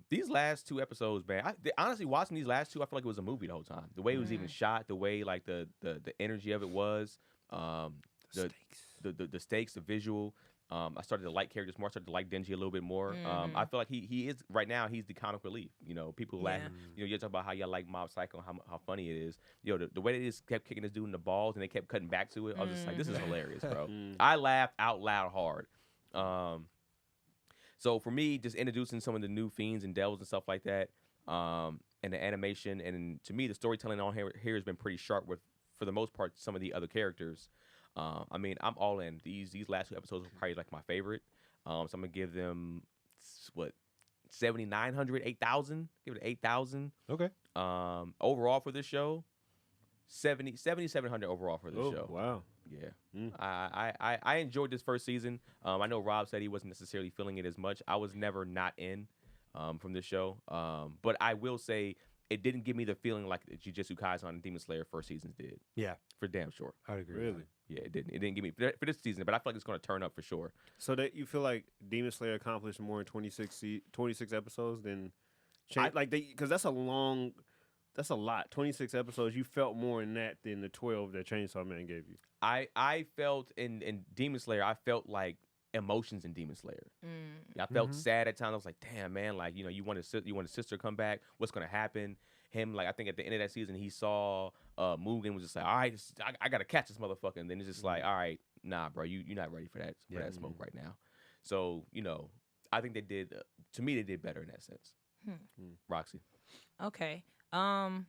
These last 2 episodes, man. Honestly, watching these last 2, I feel like it was a movie the whole time. The way it was even shot, the way like the energy of it was, the stakes, the visual. I started to like characters more. I started to like Denji a little bit more. I feel like he is right now. He's the comic relief. You know, people laugh. You know, you talk about how y'all like Mob Psycho, how funny it is. You know, the way they just kept kicking this dude in the balls and they kept cutting back to it. I was just like, this is hilarious, bro. I laughed out loud hard. So for me, just introducing some of the new fiends and devils and stuff like that, and the animation, and to me, the storytelling on here has been pretty sharp with, for the most part, some of the other characters. I mean, I'm all in. These last 2 episodes are probably like my favorite. So I'm gonna give them 7,900, 8,000. Give it 8,000. Okay. Overall for this show, 7,700 overall for this show. Wow. Yeah. I enjoyed this first season. I know Rob said he wasn't necessarily feeling it as much. I was never not in from this show. But I will say it didn't give me the feeling like Jujutsu Kaisen and Demon Slayer first seasons did. Yeah. For damn sure. I would agree. Really? Yeah, it didn't. It didn't give me for this season, but I feel like it's going to turn up for sure. So that you feel like Demon Slayer accomplished more in 26 episodes than because that's a lot. 26 episodes. You felt more in that than the 12 that Chainsaw Man gave you. I felt in Demon Slayer, I felt like emotions in Demon Slayer. I felt sad at times. I was like, damn, man, like, you know, you want his sister to come back. What's going to happen? Him, like, I think at the end of that season, he saw Mugen was just like, all right, I got to catch this motherfucker. And then it's just like, all right, nah, bro, you're not ready for that smoke right now. So, you know, I think they did, to me, they did better in that sense. Roxy. Okay. I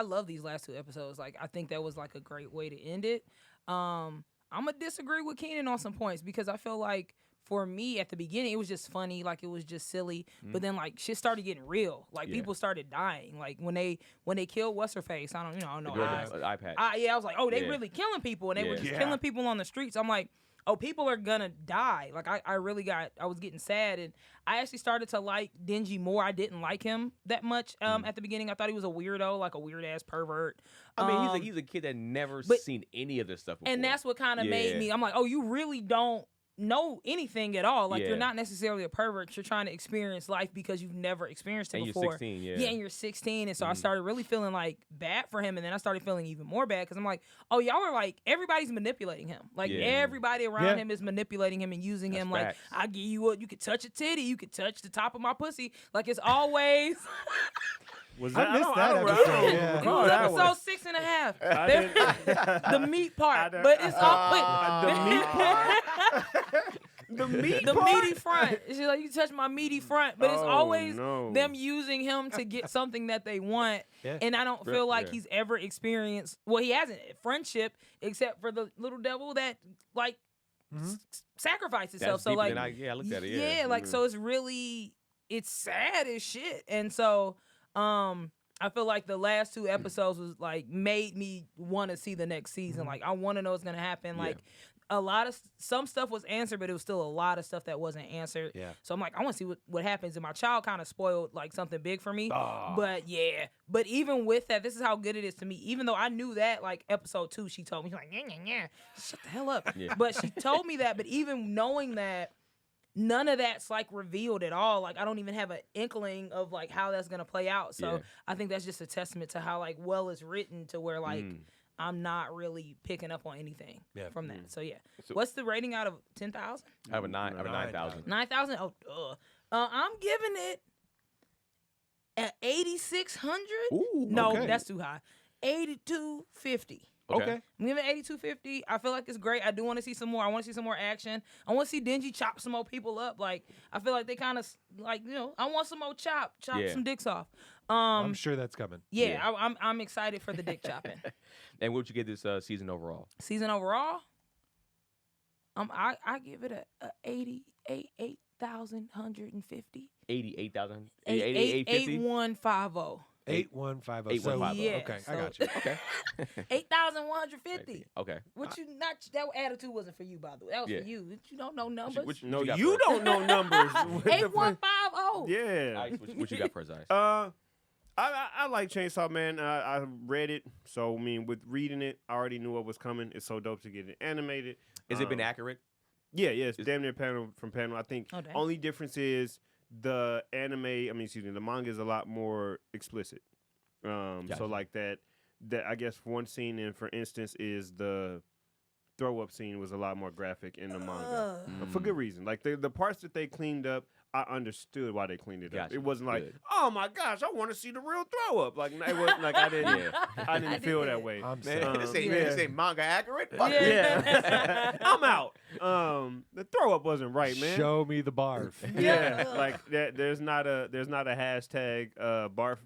love these last 2 episodes. Like, I think that was like a great way to end it. I'm gonna disagree with Keenan on some points because I feel like for me at the beginning it was just funny, like it was just silly. But then like shit started getting real. Like people started dying. Like when they killed what's her face, I don't know. iPad. I was like, oh, they really killing people, and they were just killing people on the streets. I'm like, oh, people are gonna die. Like I was getting sad, and I actually started to like Denji more. I didn't like him that much at the beginning. I thought he was a weirdo, like a weird ass pervert. I mean, he's a kid that never seen any of this stuff before. And that's what kind of made me, I'm like, oh, you really don't know anything at all. Like Yeah. you're not necessarily a pervert. You're trying to experience life because you've never experienced it And before. you're 16, yeah. Yeah, and you're 16, and so I started really feeling like bad for him, and then I started feeling even more bad because I'm like, oh, y'all are like everybody's manipulating him. Like Yeah. everybody around Yeah. him is manipulating him and using That's him. facts. Like I give you you could touch a titty, you could touch the top of my pussy. Like it's always. Was I missed that don't episode, recall yeah. It was that episode one. 6.5. I There- didn't- the meat part, don't- but it's always the meat part? The meat the part? meaty front. She's like, you touch my meaty front, but it's Oh, always no. them using him to get something that they want. Yeah. And I don't feel like Yeah. he's ever experienced. Well, he hasn't friendship except for the little devil that like sacrificed itself. That's So deeper like, than I looked at it. Yeah. like so it's really sad as shit. And so I feel like the last 2 episodes was like made me want to see the next season. Like I want to know what's gonna happen. Yeah. Like a lot of some stuff was answered, but it was still a lot of stuff that wasn't answered. Yeah. So I'm like, I want to see what happens. And my child kind of spoiled like something big for me. Ah. But yeah, but even with that, this is how good it is to me. Even though I knew that, like episode 2, she told me, she's like, yeah, shut the hell up. Yeah. But she told me that. But even knowing that, none of that's like revealed at all. Like I don't even have an inkling of like how that's gonna play out. So Yeah. I think that's just a testament to how like well it's written to where like I'm not really picking up on anything from that. So yeah. So- What's the rating out of 10,000? I have a 9,000. 9,000? Oh, I'm giving it at 8,600. Ooh. No, okay. that's too high. 8,250. Okay. I'm giving it 8,250. I feel like it's great. I do want to see some more. I want to see some more action. I want to see Denji chop some more people up. Like I feel like they kind of like I want some more chop Yeah. some dicks off. I'm sure that's coming. Yeah, I'm excited for the dick chopping. And what would you get this season overall? Season overall, I give it a 8,150. 88,000. 8150. 8150. So, 8150. Yeah, okay, I so- got you. Okay. 8,150. Okay. What you not? That attitude wasn't for you, by the way. That was Yeah. for you. You don't know numbers. What No, got you first? don't know numbers. What the fuck? 8150. Yeah. Ice, what you got first, Ice? I like Chainsaw Man. I read it, so I mean, with reading it, I already knew what was coming. It's so dope to get it animated. Has it been accurate? Yeah, it's damn near panel from panel. I think Oh, damn. only difference is the the manga is a lot more explicit. Gotcha. So like that I guess one scene, and for instance, is the throw up scene was a lot more graphic in the manga for good reason. Like the parts that they cleaned up, I understood why they cleaned it up. Gotcha. It wasn't like, Good. oh my gosh, I want to see the real throw up. Like it wasn't like I didn't, Yeah. I didn't feel that way. I'm Man, sorry. this ain't, yeah. this ain't manga accurate? Fuck Yeah. it. Yeah, I'm out. The throw up wasn't right, man. Show me the barf. Yeah, like there's not a hashtag barf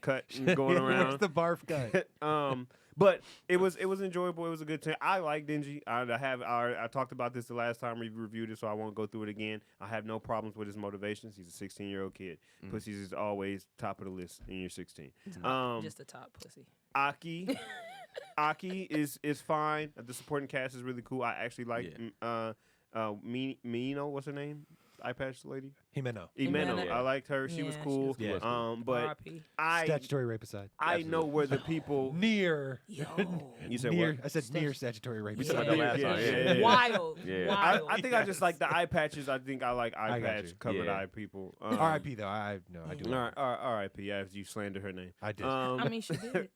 cut going Where's around. the barf guy? But it was enjoyable. It was a good time. I like Denji. I talked about this the last time we reviewed it, so I won't go through it again. I have no problems with his motivations. He's a 16-year-old kid. Pussies is always top of the list, and you're 16. Just a top pussy. Aki is fine. The supporting cast is really cool. I actually like Mino. What's her name? Eye patch lady. Himeno. Imeno. Yeah. I liked her. She was Yeah, she cool. was cool. Yeah. But R.I.P. Statutory rape aside. I know where the people. Near. Yo. You said Near. what? I said near statutory rape We aside. talked about that last Yeah, time. yeah, yeah. Wild. Yeah. Wild. I think I just like the eye patches. I think I like eye I got patch you. covered Yeah. eye people. R.I.P. though. I do. R.I.P. As you slander her name. I did. I mean, she did.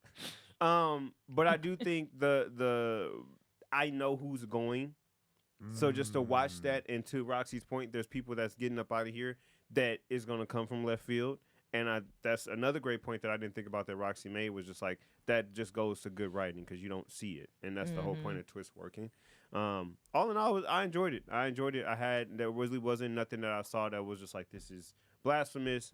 But I do think I know who's going. So just to watch that, and to Roxy's point, there's people that's getting up out of here that is going to come from left field. And that's another great point that I didn't think about that Roxy made, was just like, that just goes to good writing because you don't see it. And that's the whole point of twist working. All in all, I enjoyed it. There really wasn't nothing that I saw that was just like, this is blasphemous.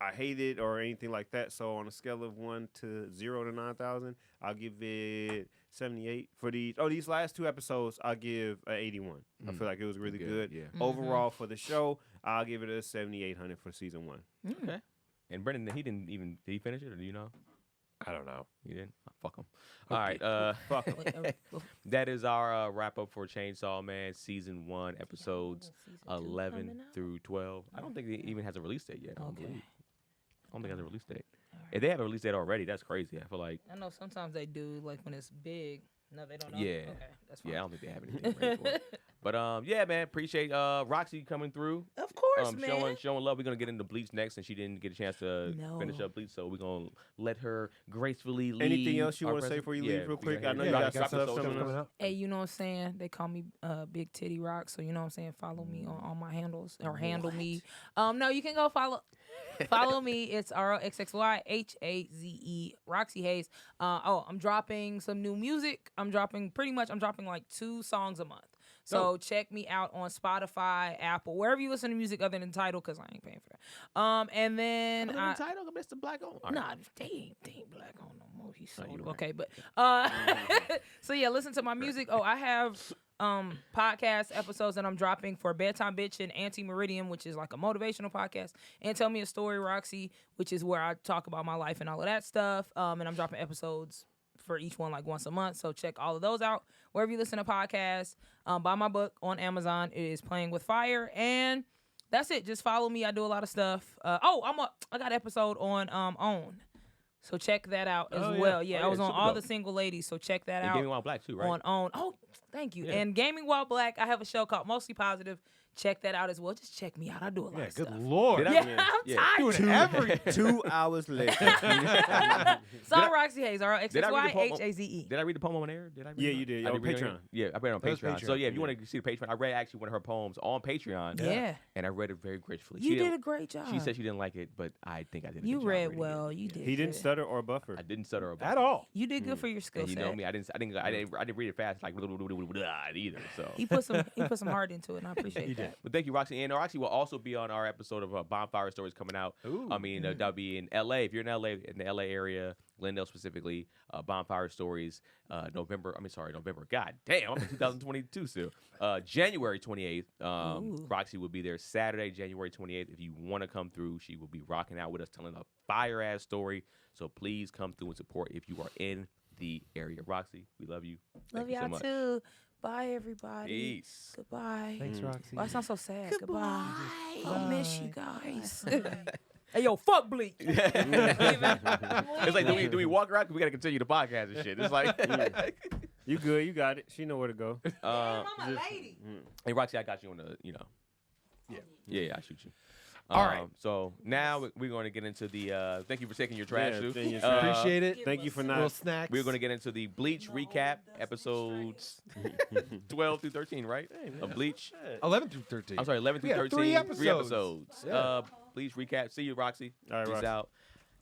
I hate it or anything like that. So on a scale of 1 to 0 to 9,000, I'll give it 78 for these last 2 episodes. I'll give a 81. I feel like it was really good. Yeah. Overall for the show, I'll give it a 7,800 for season 1. Okay. And Brendan, did he finish it, or do you know? I don't know. He didn't? Oh, fuck him. All right. Fuck 'em. That is our wrap up for Chainsaw Man season 1, episodes Season 2 11 coming out? through 12. I don't think it even has a release date yet. I don't Okay. believe. I don't think it has a release date. If they have a release date already, that's crazy. I feel like. I know sometimes they do, like when it's big. No, they don't know. Yeah. Okay, that's fine. Yeah, I don't think they have anything ready for it. But yeah, man, appreciate Roxy coming through. Of course, man. Showing love. We're gonna get into Bleach next, and she didn't get a chance to finish up Bleach, so we're gonna let her gracefully leave. Anything else you our want to say present- before you Yeah, leave, real we quick? got I know here. you Yeah, got some stuff coming up. Hey, you know what I'm saying? They call me Big Titty Rock, so you know what I'm saying? Follow me on all my handles or handle me. No, you can go follow me. It's ROXXYHAZE Roxy Hayes. I'm dropping some new music. I'm dropping like 2 songs a month. So check me out on Spotify, Apple, wherever you listen to music other than Tidal, because I ain't paying for that. And then Tidal, Mr. Black on. Nah, they ain't black on no more. He's sold. you're Okay, but so yeah, listen to my music. I have podcast episodes that I'm dropping for Bedtime Bitch and Anti Meridian, which is like a motivational podcast, and Tell Me a Story, Roxy, which is where I talk about my life and all of that stuff. And I'm dropping episodes for each one like once a month. So check all of those out wherever you listen to podcasts. Buy my book on Amazon. It is Playing with Fire, and that's it. Just follow me. I do a lot of stuff. I got an episode on OWN. So check that out as well. Yeah, I was on All the Single Ladies, so check that out. Gaming While Black too, right? On OWN. Oh, thank you. Yeah. And Gaming While Black, I have a show called Mostly Positive. Check that out as well. Just check me out. I do a lot of stuff. Good lord. Did I- Yeah, I'm Yeah. tired. Doing everything. 2 hours later. So Roxy Hayes, ROXXYHAZE. Did I read the poem on air? Did I? Read Yeah, it? you did. I On read it Patreon. Yeah, I read it on That was Patreon. So Patreon. yeah, if you want to see the Patreon, I read actually one of her poems on Patreon. Yeah. And I read it very gracefully. You She did didn't- a great job. She said she didn't like it, but I think I did. A You good job read reading well. it. You did. He didn't good. stutter or buffer. I didn't stutter about At all. You did good for your skill And you set. know me, I didn't read it fast like either. So. He put some heart into it, and I appreciate that. But thank you, Roxy. And Roxy will also be on our episode of Bonfire Stories coming out. Ooh. I mean, that'll be in LA. If you're in LA, in the LA area, Glendale specifically, Bonfire Stories, November. God damn, I'm in 2022 still. January 28th. Roxy will be there Saturday, January 28th. If you want to come through, she will be rocking out with us, telling a fire ass story. So please come through and support if you are in the area. Roxy, we love you. Love Thank you so y'all much. too. Bye, everybody. Peace. Goodbye. Thanks, Roxy. Why it sound so sad? Goodbye. I miss you guys. Hey, yo, fuck Bleach. It's like, do we walk around? 'Cause we got to continue the podcast and shit. It's like, You good. You got it. She know where to go. I'm a lady. hey, Roxy, I got you on the, Yeah, I shoot you. All right. So now we're going to get into the, thank you for taking your trash, Yeah, Lou. thank you, sir. Appreciate it. Thank you for Little not. snacks. We're going to get into the Bleach recap episodes 12 through 13, right? Of Bleach. 11 through 13. I'm sorry, 11 through We had 13. 3 episodes. 3 episodes. Yeah. Bleach recap. See you, Roxy. All right, Peace Roxy. out.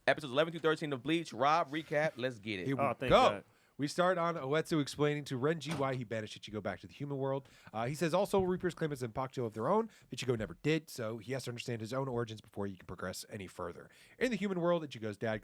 Episodes 11 through 13 of Bleach. Rob, recap. Let's get it. Here we Oh, thank go. God. We start on Uetsu explaining to Renji why he banished Ichigo back to the human world. He says all Soul Reapers claim a Zanpakuto of their own. Ichigo never did, so he has to understand his own origins before he can progress any further. In the human world, Ichigo's dad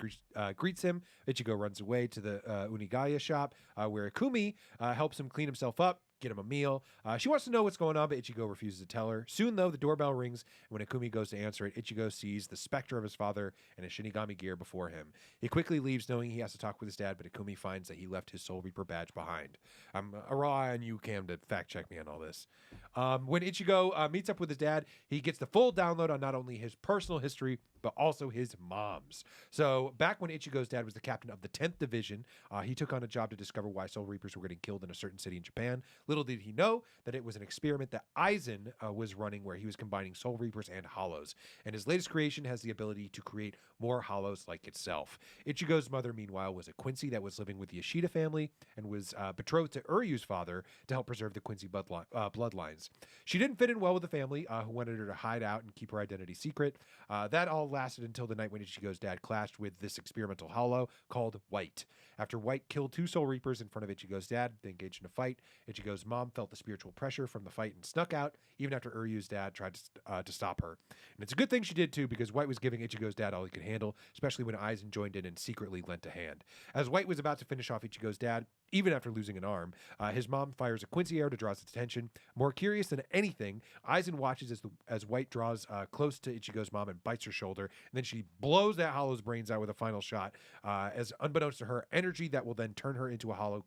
greets him. Ichigo runs away to the Unigaya shop, where Ikumi helps him clean himself up, get him a meal. She wants to know what's going on, but Ichigo refuses to tell her. Soon, though, the doorbell rings, and when Ikumi goes to answer it, Ichigo sees the specter of his father in a Shinigami gear before him. He quickly leaves, knowing he has to talk with his dad, but Ikumi finds that he left his Soul Reaper badge behind. I'm a rely on you, Cam, to fact check me on all this. When Ichigo meets up with his dad, he gets the full download on not only his personal history, but also his mom's. So back when Ichigo's dad was the captain of the 10th Division, he took on a job to discover why Soul Reapers were getting killed in a certain city in Japan. Little did he know that it was an experiment that Aizen was running where he was combining Soul Reapers and Hollows. And his latest creation has the ability to create more Hollows like itself. Ichigo's mother, meanwhile, was a Quincy that was living with the Yoshida family and was betrothed to Uryu's father to help preserve the Quincy bloodlines. She didn't fit in well with the family, who wanted her to hide out and keep her identity secret. That all lasted until the night when Ichigo's dad clashed with this experimental hollow called White. After White killed 2 Soul Reapers in front of Ichigo's dad, they engaged in a fight. Ichigo's mom felt the spiritual pressure from the fight and snuck out, even after Uryu's dad tried to stop her. And it's a good thing she did too, because White was giving Ichigo's dad all he could handle, especially when Aizen joined in and secretly lent a hand. As White was about to finish off Ichigo's dad, even after losing an arm, his mom fires a Quincy arrow to draw his attention. More curious than anything, Aizen watches as White draws close to Ichigo's mom and bites her shoulder, and then she blows that Hollow's brains out with a final shot, as unbeknownst to her, energy that will then turn her into a Hollow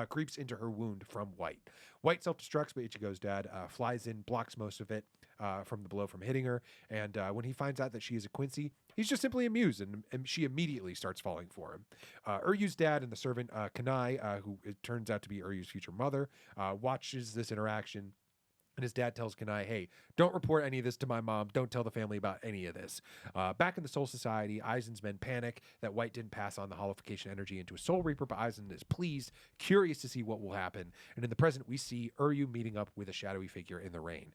creeps into her wound from White. White self-destructs, but Ichigo's dad flies in, blocks most of it from the blow from hitting her, and when he finds out that she is a Quincy, he's just simply amused, and she immediately starts falling for him. Uryu's dad and the servant Kanai, who it turns out to be Uryu's future mother, watches this interaction And his dad tells Kanai, hey, don't report any of this to my mom. Don't tell the family about any of this. Back in the Soul Society, Aizen's men panic that White didn't pass on the holification energy into a Soul Reaper, but Aizen is pleased, curious to see what will happen. And in the present, we see Uryu meeting up with a shadowy figure in the rain.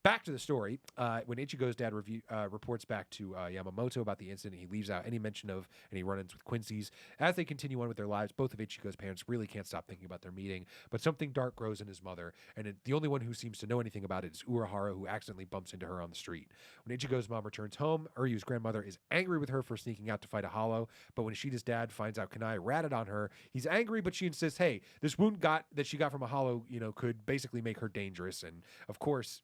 Back to the story, when Ichigo's dad reports back to Yamamoto about the incident, he leaves out any mention of any run-ins with Quincy's. As they continue on with their lives, both of Ichigo's parents really can't stop thinking about their meeting, but something dark grows in his mother, and the only one who seems to know anything about it is Urahara, who accidentally bumps into her on the street. When Ichigo's mom returns home, Uryu's grandmother is angry with her for sneaking out to fight a hollow, but when Ishida's dad finds out Kanai ratted on her, he's angry, but she insists, hey, this wound that she got from a hollow, could basically make her dangerous, and of course,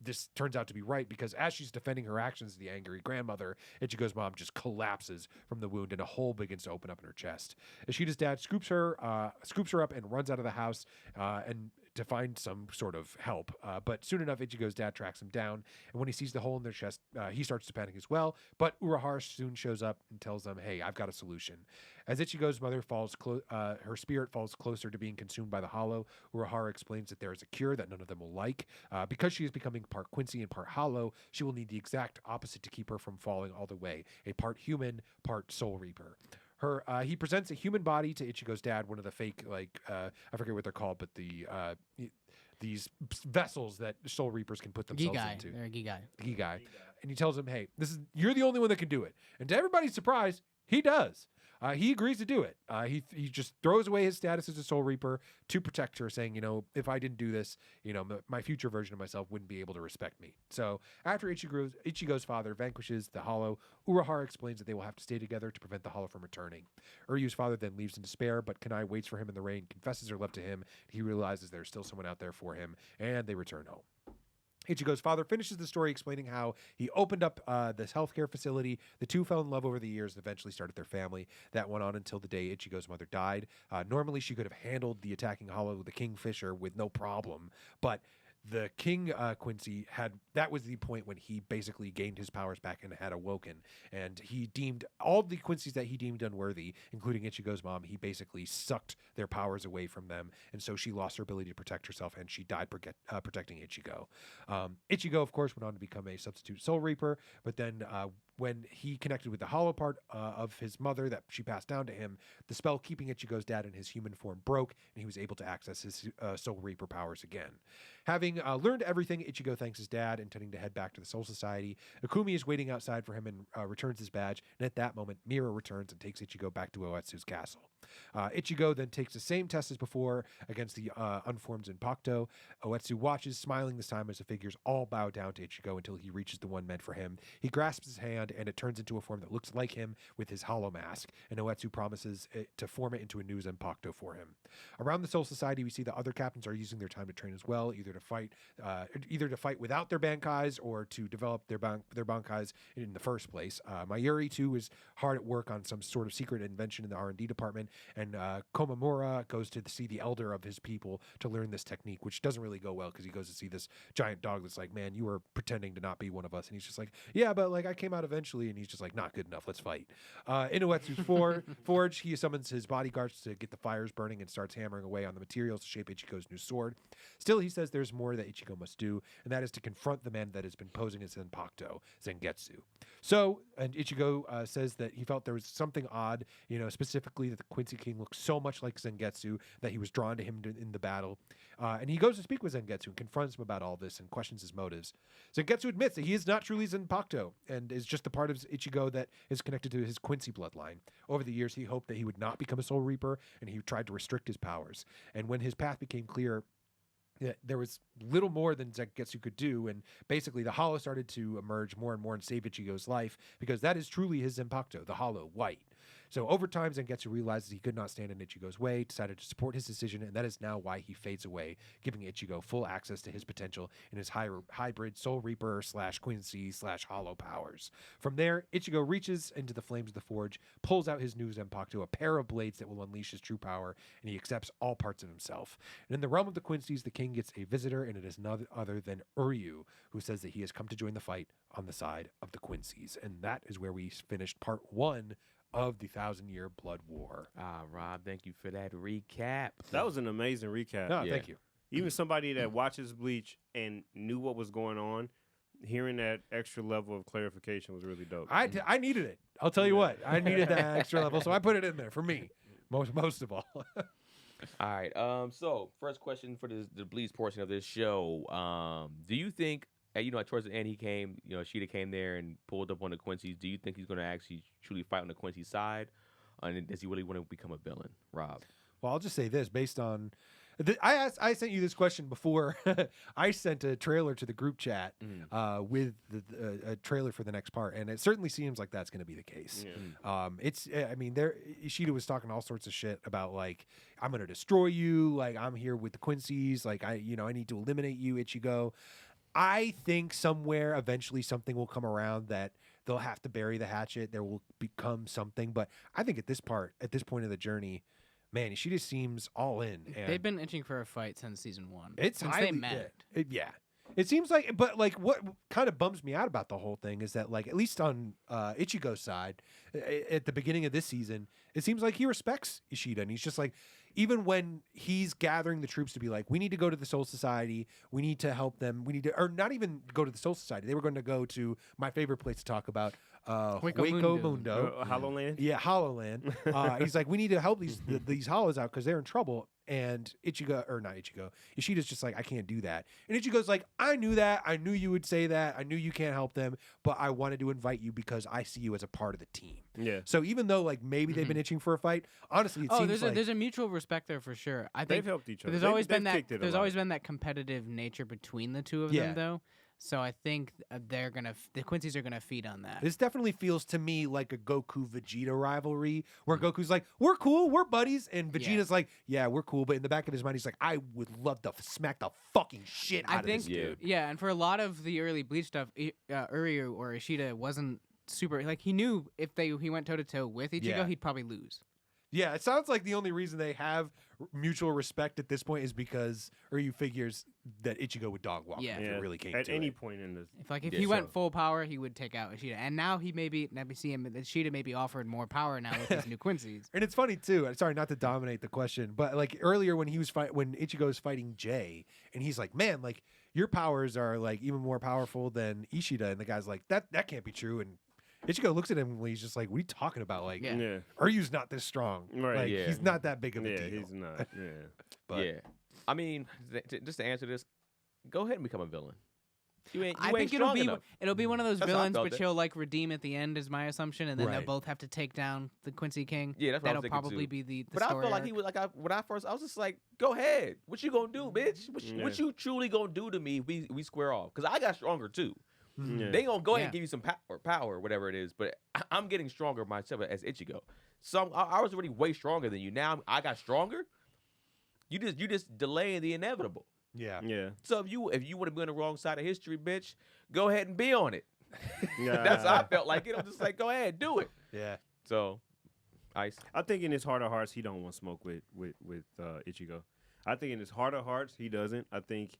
this turns out to be right because as she's defending her actions to the angry grandmother, Ichigo's mom just collapses from the wound and a hole begins to open up in her chest. Ishida's dad scoops her up and runs out of the house and to find some sort of help. But soon enough, Ichigo's dad tracks him down, and when he sees the hole in their chest, he starts to panic as well. But Urahara soon shows up and tells them, hey, I've got a solution. As Ichigo's mother her spirit falls closer to being consumed by the hollow, Urahara explains that there is a cure that none of them will like. Because she is becoming part Quincy and part hollow, she will need the exact opposite to keep her from falling all the way, a part human, part Soul Reaper. He presents a human body to Ichigo's dad, one of the fake, I forget what they're called, but these vessels that Soul Reapers can put themselves into. They're a Gigai. And he tells him, hey, you're the only one that can do it. And to everybody's surprise, he does. He agrees to do it. He just throws away his status as a Soul Reaper to protect her, saying, if I didn't do this, my future version of myself wouldn't be able to respect me. So after Ichigo's father vanquishes the Hollow, Urahara explains that they will have to stay together to prevent the Hollow from returning. Uryu's father then leaves in despair, but Kanai waits for him in the rain, confesses her love to him. He realizes there's still someone out there for him, and they return home. Ichigo's father finishes the story explaining how he opened up this healthcare facility. The two fell in love over the years and eventually started their family. That went on until the day Ichigo's mother died. Normally, she could have handled the attacking Hollow, the Kingfisher, with no problem, but the King Quincy that was the point when he basically gained his powers back and had awoken. And he deemed all the Quincy's that he deemed unworthy, including Ichigo's mom, he basically sucked their powers away from them. And so she lost her ability to protect herself and she died protecting Ichigo. Ichigo, of course, went on to become a substitute Soul Reaper, but then when he connected with the hollow part of his mother that she passed down to him, the spell keeping Ichigo's dad in his human form broke, and he was able to access his Soul Reaper powers again. Having learned everything, Ichigo thanks his dad, intending to head back to the Soul Society. Akumi is waiting outside for him and returns his badge, and at that moment, Mira returns and takes Ichigo back to Oetsu's castle. Ichigo then takes the same test as before against the unformed Zanpakuto. Oetsu watches, smiling this time as the figures all bow down to Ichigo until he reaches the one meant for him. He grasps his hand, and it turns into a form that looks like him with his hollow mask, and Oetsu promises to form it into a new Zanpakuto for him. Around the Soul Society, we see the other captains are using their time to train as well, either to fight without their bankais or to develop their bankais in the first place. Mayuri, too, is hard at work on some sort of secret invention in the R&D department, and Komamura goes to see the elder of his people to learn this technique, which doesn't really go well because he goes to see this giant dog that's like, man, you were pretending to not be one of us. And he's just like, yeah, but like I came out eventually. And he's just like, not good enough. Let's fight. In Oetsu's forge, he summons his bodyguards to get the fires burning and starts hammering away on the materials to shape Ichigo's new sword. Still, he says there's more that Ichigo must do, and that is to confront the man that has been posing as Zanpakuto, Zangetsu. So, and Ichigo says that he felt there was something odd, specifically that the Quincy King looked so much like Zangetsu that he was drawn to him in the battle. And he goes to speak with Zangetsu and confronts him about all this and questions his motives. Zangetsu admits that he is not truly Zanpakuto and is just a part of Ichigo that is connected to his Quincy bloodline. Over the years, he hoped that he would not become a Soul Reaper, and he tried to restrict his powers. And when his path became clear, there was little more than Zangetsu could do, and basically the Hollow started to emerge more and more and save Ichigo's life, because that is truly his Zanpakuto, the Hollow, white. So over time, Zangetsu realizes he could not stand in Ichigo's way, decided to support his decision, and that is now why he fades away, giving Ichigo full access to his potential in his hybrid Soul Reaper / Quincy / Hollow powers. From there, Ichigo reaches into the flames of the forge, pulls out his new Zanpakuto, a pair of blades that will unleash his true power, and he accepts all parts of himself. And in the realm of the Quincy's, the king gets a visitor, and it is none other than Uryu, who says that he has come to join the fight on the side of the Quincy's. And that is where we finished part 1 of the 1,000-Year Blood War. Rob, thank you for that recap. That was an amazing recap. No, Yeah. thank you. even somebody that watches Bleach and knew what was going on, hearing that extra level of clarification was really dope. I needed it. I'll tell you what, I needed that extra level, so I put it in there for me, most of all. All right. So first question for the Bleach portion of this show. Do you think, towards the end he came, Ishida came there and pulled up on the Quincy's. Do you think he's going to actually truly fight on the Quincy side, and does he really want to become a villain, Rob? Well, I'll just say this based on. I sent you this question before. I sent a trailer to the group chat with a trailer for the next part, and it certainly seems like that's going to be the case. Yeah. Ishida was talking all sorts of shit about like, I'm going to destroy you, like I'm here with the Quincy's, like I need to eliminate you, Ichigo. I think somewhere eventually something will come around that they'll have to bury the hatchet. There will become something, but I think at this point of the journey, man, Ishida seems all in. And they've been itching for a fight since season 1. It's since highly, they met. Yeah. It seems like, but like what kind of bums me out about the whole thing is that like, at least on Ichigo's side, at the beginning of this season, it seems like he respects Ishida. And he's just like, even when he's gathering the troops to be like, we need to go to the Soul Society, we need to help them, we need to, or not even go to the Soul Society. They were going to go to my favorite place to talk about, Hueco Mundo. Hollowland? Yeah, Hollowland. He's like, we need to help these Hollows out because they're in trouble. And Ishida's just like, I can't do that. And Ichigo's like, I knew that. I knew you would say that. I knew you can't help them, but I wanted to invite you because I see you as a part of the team. Yeah. So even though like maybe they've been itching for a fight, honestly, it seems like there's a mutual respect there for sure. I think they've helped each other. There's always been that competitive nature between the two of them, though. So I think the Quincy's are gonna feed on that. This definitely feels to me like a Goku Vegeta rivalry, where Goku's like, "We're cool, we're buddies," and Vegeta's like, "Yeah, we're cool," but in the back of his mind, he's like, "I would love to smack the fucking shit out of this dude." Yeah, and for a lot of the early Bleach stuff, Uryu or Ishida wasn't super like he knew if he went toe to toe with Ichigo, he'd probably lose. Yeah, it sounds like the only reason they have mutual respect at this point is because Uryu figures that Ichigo would dog walk if it really came to at any it. point in this. If he went full power, he would take out Ishida. And now Ishida may be offered more power now with his new Quincy's. And it's funny too. Sorry, not to dominate the question, but like earlier when when Ichigo was fighting Jay, and he's like, "Man, like your powers are like even more powerful than Ishida," and the guy's like, "That can't be true." And Ichigo looks at him and he's just like, "What are you talking about? Like, Uryu's not this strong. Right? Like, he's not that big of a deal. He's not. Yeah, but I mean, just to answer this, go ahead and become a villain. I think it'll be one of those That's how I villains, felt but he'll like redeem at the end, is my assumption, and then they'll both have to take down the Quincy King. Yeah, that's what I was that'll thinking probably too. be the But I story felt like arc. he was like, when I was just like, go ahead. What you gonna do, bitch? What you truly gonna do to me? We square off because I got stronger too. Yeah. They gonna go ahead and give you some power, whatever it is. But I'm getting stronger myself as Ichigo. So I was already way stronger than you. Now I got stronger. You just delaying the inevitable. yeah. Yeah. So if you want to be on the wrong side of history, bitch, go ahead and be on it. Yeah. That's how I felt like it. I'm just like, go ahead, do it. Yeah. So, Ice. I think in his heart of hearts, he don't want smoke with Ichigo. I think in his heart of hearts, he doesn't. I think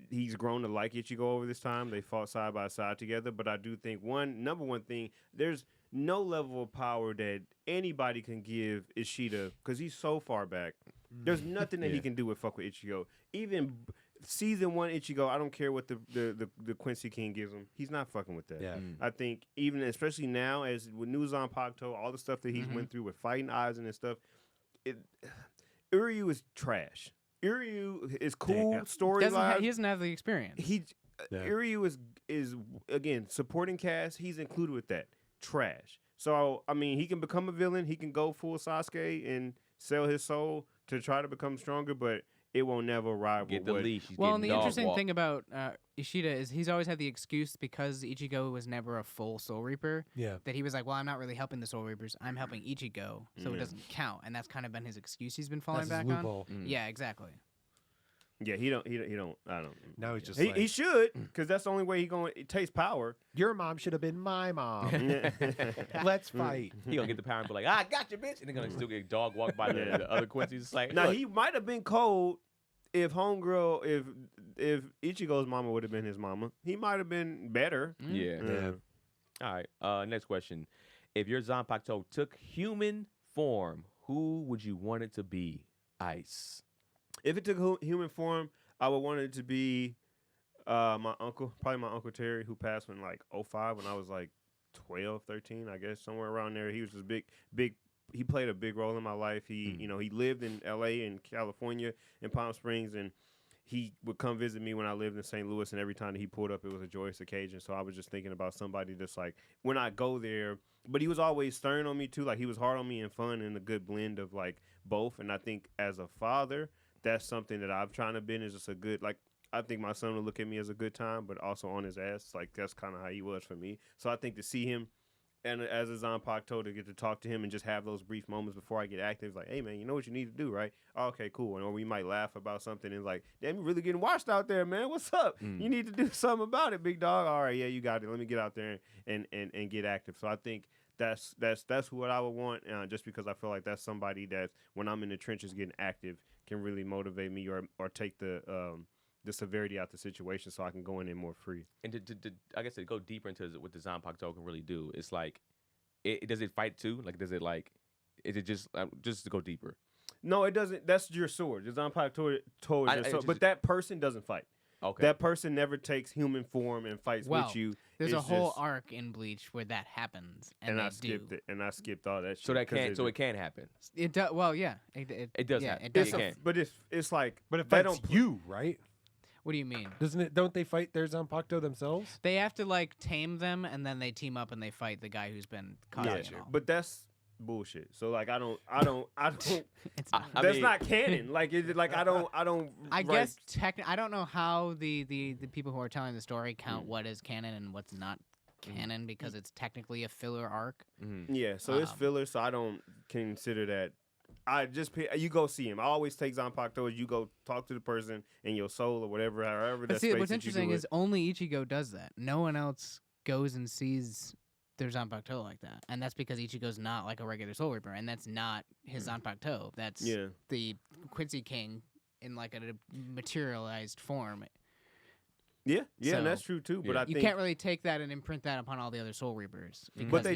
he's grown to like Ichigo over this time. They fought side by side together. But I do think number one thing, there's no level of power that anybody can give Ishida because he's so far back. There's nothing that he can do with fuck with Ichigo. Even season 1 Ichigo, I don't care what the Quincy King gives him. He's not fucking with that. Yeah. I think even especially now as with News on Pakto, all the stuff that he's went through with fighting Aizen and stuff, Uryu is trash. Uryu is cool story He doesn't have the experience. Uryu is again supporting cast. He's included with that trash. So I mean, he can become a villain. He can go full Sasuke and sell his soul to try to become stronger, but it won't never rival. Get the leash. He's Well, getting and the dog interesting walk. thing about Ishida is he's always had the excuse because Ichigo was never a full Soul Reaper. Yeah. That he was like, well, I'm not really helping the Soul Reapers. I'm helping Ichigo, so it doesn't count. And that's kind of been his excuse he's been falling That's his back on. loophole. Yeah, exactly. Yeah, he don't. I don't. Now he's just He like, should, because that's the only way he gonna taste power. your mom should have been my mom. Yeah. Let's fight. He gonna get the power and be like, I got you, bitch, and they're gonna still get dog walked by the other Quincy's. It's like, Now look, he might have been cold if homegirl, if Ichigo's mama would have been his mama, he might have been better. yeah. Yeah. All right. Next question: if your Zanpakuto took human form, who would you want it to be? Ice. If it took human form, I would want it to be my uncle, probably my Uncle Terry, who passed in like 2005 when I was like 12, 13, I guess, somewhere around there. He was just big. He played a big role in my life. He, he lived in L.A. and California in Palm Springs, and he would come visit me when I lived in St. Louis, and every time that he pulled up, it was a joyous occasion. So I was just thinking about somebody that's like, when I go there, but he was always stern on me too. Like, he was hard on me and fun and a good blend of like both. And I think as a father, that's something that I've trying to be, is just a good, like, I think my son will look at me as a good time, but also on his ass. Like, that's kind of how he was for me. So I think to see him, and as a Zanpakuto, to get to talk to him and just have those brief moments before I get active, like, hey, man, you know what you need to do, right? Oh, okay, cool. Or we might laugh about something and like, damn, you really getting washed out there, man. What's up? You need to do something about it, big dog. All right, yeah, you got it. Let me get out there and get active. So I think that's what I would want, just because I feel like that's somebody that, when I'm in the trenches getting active, can really motivate me or take the severity out the situation, so I can go in there more free. And to I guess to go deeper into what the Zanpakuto can really do, it's like, does it fight too? Like, is it just to go deeper? No, it doesn't. That's your sword. The Zanpakuto is your sword, but that person doesn't fight. Okay. That person never takes human form and fights with you. There's a whole arc in Bleach where that happens, and I skipped it, and I skipped all that shit. So it can happen. It does. Well, yeah, it does yeah, happen. It does. But it's like, But it they fights don't you, right? What do you mean? Doesn't it? Don't they fight their Zanpakuto themselves? They have to like tame them, and then they team up and they fight the guy who's been caught. Yeah, in all. but that's bullshit. So like, I don't. It's not. That's not canon. Like, I don't. I guess I don't know how the people who are telling the story count what is canon and what's not canon, because it's technically a filler arc. Yeah, so it's filler. So I don't consider that. You go see him. I always take Zanpakuto. You go talk to the person in your soul or whatever, however. But see, what's interesting is only Ichigo does that. No one else goes and sees their Zanpakuto like that, and that's because Ichigo's not like a regular Soul Reaper, and that's not his Zanpakuto. That's the Quincy King in like a materialized form. Yeah, So, and that's true too. But I think you can't really take that and imprint that upon all the other Soul Reapers. But they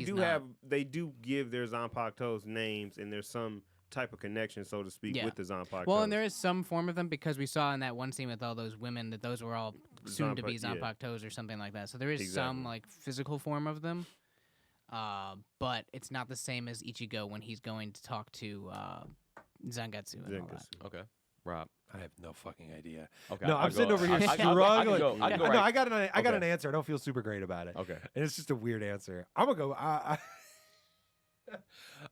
do give their Zanpakutos names, and there's some type of connection, so to speak, with the Zanpakutos. Well, and there is some form of them, because we saw in that one scene with all those women that those were all soon to be Zanpakutos or something like that. So there is some like physical form of them, but it's not the same as Ichigo when he's going to talk to Zangetsu and all that. Okay, Rob. I have no fucking idea. Okay, no, I'm sitting over here struggling. No, I got an answer. I don't feel super great about it. Okay, and it's just a weird answer. I'm gonna go.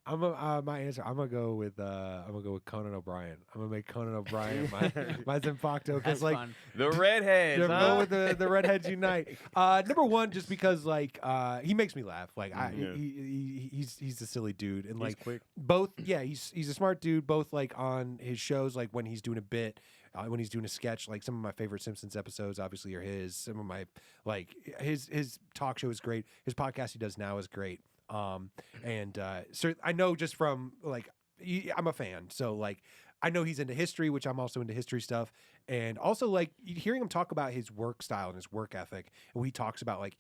My answer. I'm gonna go with Conan O'Brien. I'm gonna make Conan O'Brien my Zanpakuto, because like fun. The redheads. Go with the redheads unite. Number one, just because like he makes me laugh. Like he's a silly dude, and he's like quick. Both. Yeah, he's a smart dude. Both like on his shows, like when he's doing a bit. When he's doing a sketch, like some of my favorite Simpsons episodes, obviously, are his. Some of my his talk show is great. His podcast he does now is great. So I know just from like I'm a fan, so like I know he's into history, which I'm also into history stuff, and also like hearing him talk about his work style and his work ethic, and when he talks about like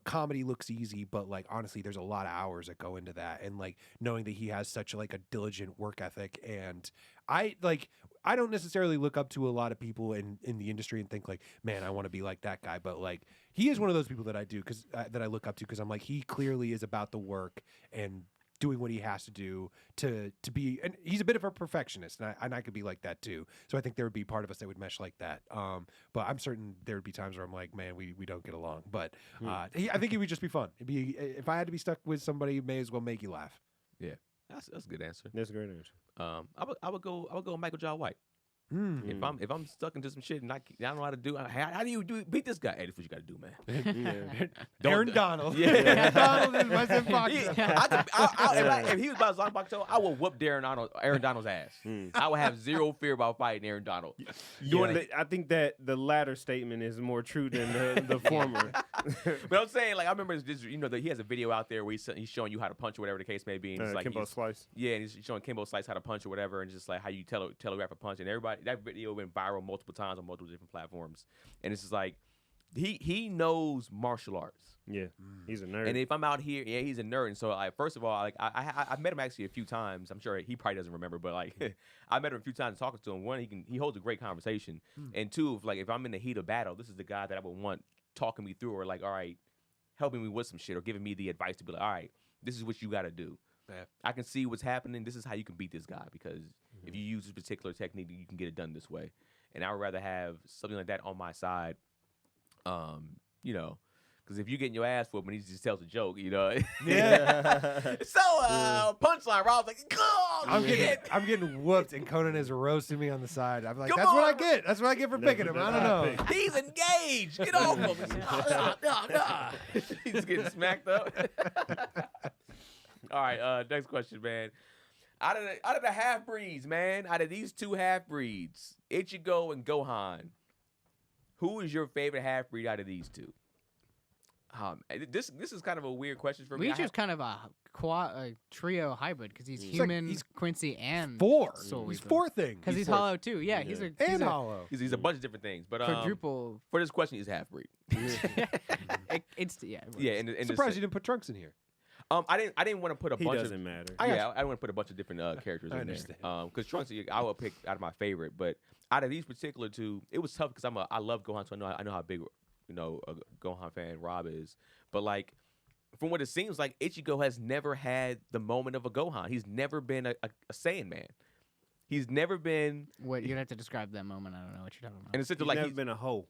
comedy looks easy, but like honestly there's a lot of hours that go into that, and like knowing that he has such like a diligent work ethic, and I don't necessarily look up to a lot of people in the industry and think like, man, I want to be like that guy, but like he is one of those people that I do that I look up to, because I'm like, he clearly is about the work and doing what he has to do to be, and he's a bit of a perfectionist, and I could be like that too. So I think there would be part of us that would mesh like that. But I'm certain there would be times where I'm like, man, we don't get along. But I think it would just be fun. It'd be, if I had to be stuck with somebody, may as well make you laugh. Yeah, that's a good answer. That's a great answer. I would go Michael John White. If I'm stuck into some shit and I don't know how to do, how do you beat this guy? Hey, that's what you got to do, man. Aaron Donald. Yeah, Aaron Donald is my Zanpakuto. If he was about Zanpakuto, I would whoop Aaron Donald's ass. I would have zero fear about fighting Aaron Donald. I think that the latter statement is more true than the former. But I'm saying, like, I remember this, he has a video out there where he's showing you how to punch or whatever the case may be. And it's like Kimbo Slice. Yeah, and he's showing Kimbo Slice how to punch or whatever, and just like how you telegraph a punch, and everybody. That video went viral multiple times on multiple different platforms, and it's just like he knows martial arts. Yeah, he's a nerd. And if I'm out here, yeah, he's a nerd. And so, like, first of all, like, I met him actually a few times. I'm sure he probably doesn't remember, but like, I met him a few times talking to him. One, he holds a great conversation, and two, if I'm in the heat of battle, this is the guy that I would want talking me through, or like, all right, helping me with some shit, or giving me the advice to be like, all right, this is what you got to do. Yeah. I can see what's happening. This is how you can beat this guy, because if you use this particular technique, you can get it done this way. And I would rather have something like that on my side, you know. Because if you're getting your ass whooped and he just tells a joke, you know. Yeah. So, punchline, Rob's like, oh, I'm getting whooped, and Conan is roasting me on the side. I'm like, Come that's what I on. get. That's what I get for picking him. I don't know. he's engaged. Get off him. He's getting smacked up. All right, next question, man. Out of the half-breeds, man, out of these two half-breeds, Ichigo and Gohan, who is your favorite half-breed out of these two? This is kind of a weird question for me. Bleach is kind of a trio hybrid because he's like human, he's Quincy, and Four. Soul He's Reaper. four things. Because he's four. hollow too. Yeah, he's And a hollow. He's a bunch of different things, but quadruple. for this question, he's half-breed. It's yeah. Yeah, and Surprised you didn't put Trunks in here. I didn't want to put a He bunch doesn't of matter. I want to put a bunch of different characters I in understand. there. Because Trunks, I would pick out of my favorite, but out of these particular two, it was tough because I love Gohan, so I know how big a Gohan fan Rob is. But like, from what it seems like, Ichigo has never had the moment of a Gohan. He's never been a Saiyan man. He's never been. What you'd have to describe that moment. I don't know what you're talking about. In the sense of He's like never been a hoe.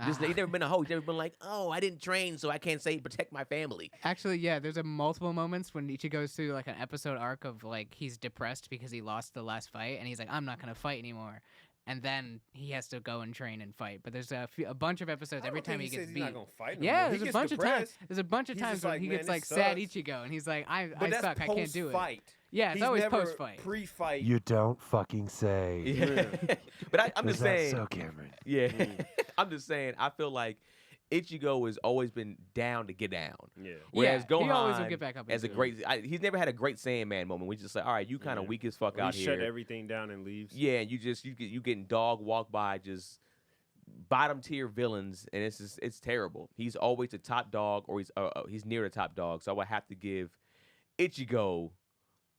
he's never been a hoe. He's never been like, oh, I didn't train, so I can't say protect my family. Actually, yeah, there's a multiple moments when Ichigo goes through like an episode arc of like he's depressed because he lost the last fight, and he's like, I'm not gonna fight anymore. And then he has to go and train and fight. But there's a bunch of episodes every time he gets he's beat. not gonna fight no Yeah, more. He there's a gets bunch of times. depressed. There's a bunch of He's times just when like, he "Man, gets this like sad sucks." Ichigo, and he's like, I But that's suck, I can't do it. post-fight. Yeah, it's He's always never post fight. pre-fight. You don't fucking say. Yeah. But I'm Is just that saying. so, Cameron? Yeah, I'm just saying. I feel like Ichigo has always been down to get down. Yeah. Whereas Yeah, Gohan he always will get back up as a into great, he's never had a great Saiyan moment. We just like, all right, you kind of Yeah. weak as fuck He out shut here. everything down and leaves. Yeah, and you getting dog walked by just bottom tier villains, and it's terrible. He's always the top dog, or he's near the top dog. So I would have to give Ichigo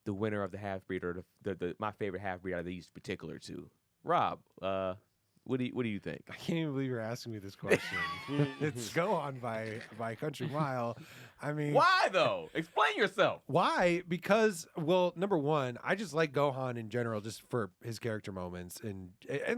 the winner of the half breed, or the my favorite half breed out of these particular two. Rob, what do you think? I can't even believe you're asking me this question. It's Gohan by country mile. I mean, Why though? Explain yourself. why? Because, well, number one, I just like Gohan in general, just for his character moments, and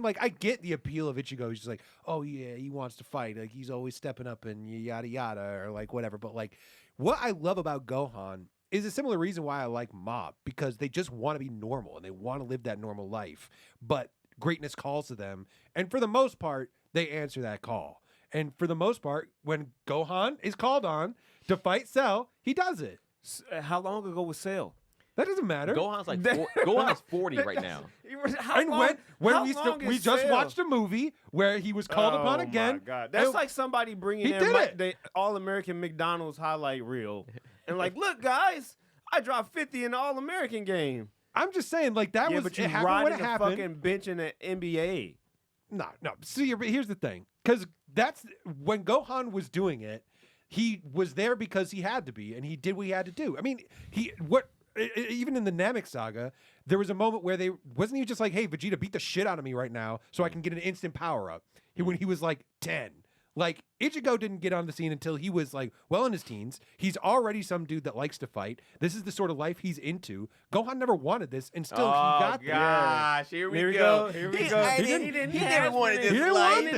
like I get the appeal of Ichigo. He's just like, oh yeah, he wants to fight, like he's always stepping up and yada yada, or like whatever. But like, what I love about Gohan is a similar reason why I like Mob, because they just want to be normal and they want to live that normal life, but greatness calls to them, and for the most part, they answer that call. And for the most part, when Gohan is called on to fight Cell, he does it. How long ago was Cell? That doesn't matter. Gohan's like Gohan's 40 right now. How And long, when how we long we is just Cell? watched a movie where he was called upon again. My God. That's and- like somebody bringing He in did it. the All-American McDonald's highlight reel and like, look, guys, I dropped 50 in the All-American game. I'm just saying, like that Yeah, was but it you happened when riding it the happened. fucking bench in the NBA. No. See, here's the thing, because that's when Gohan was doing it. He was there because he had to be, and he did what he had to do. I mean, even in the Namek saga, there was a moment where wasn't he just like, "Hey, Vegeta, beat the shit out of me right now, so I can get an instant power up." When he was like 10. Like, Ichigo didn't get on the scene until he was, like, well in his teens. He's already some dude that likes to fight. This is the sort of life he's into. Gohan never wanted this, and still he got there. gosh, here we Here we go. go. Here we He- go. I He didn't- he have never wanted it. this He didn't life. want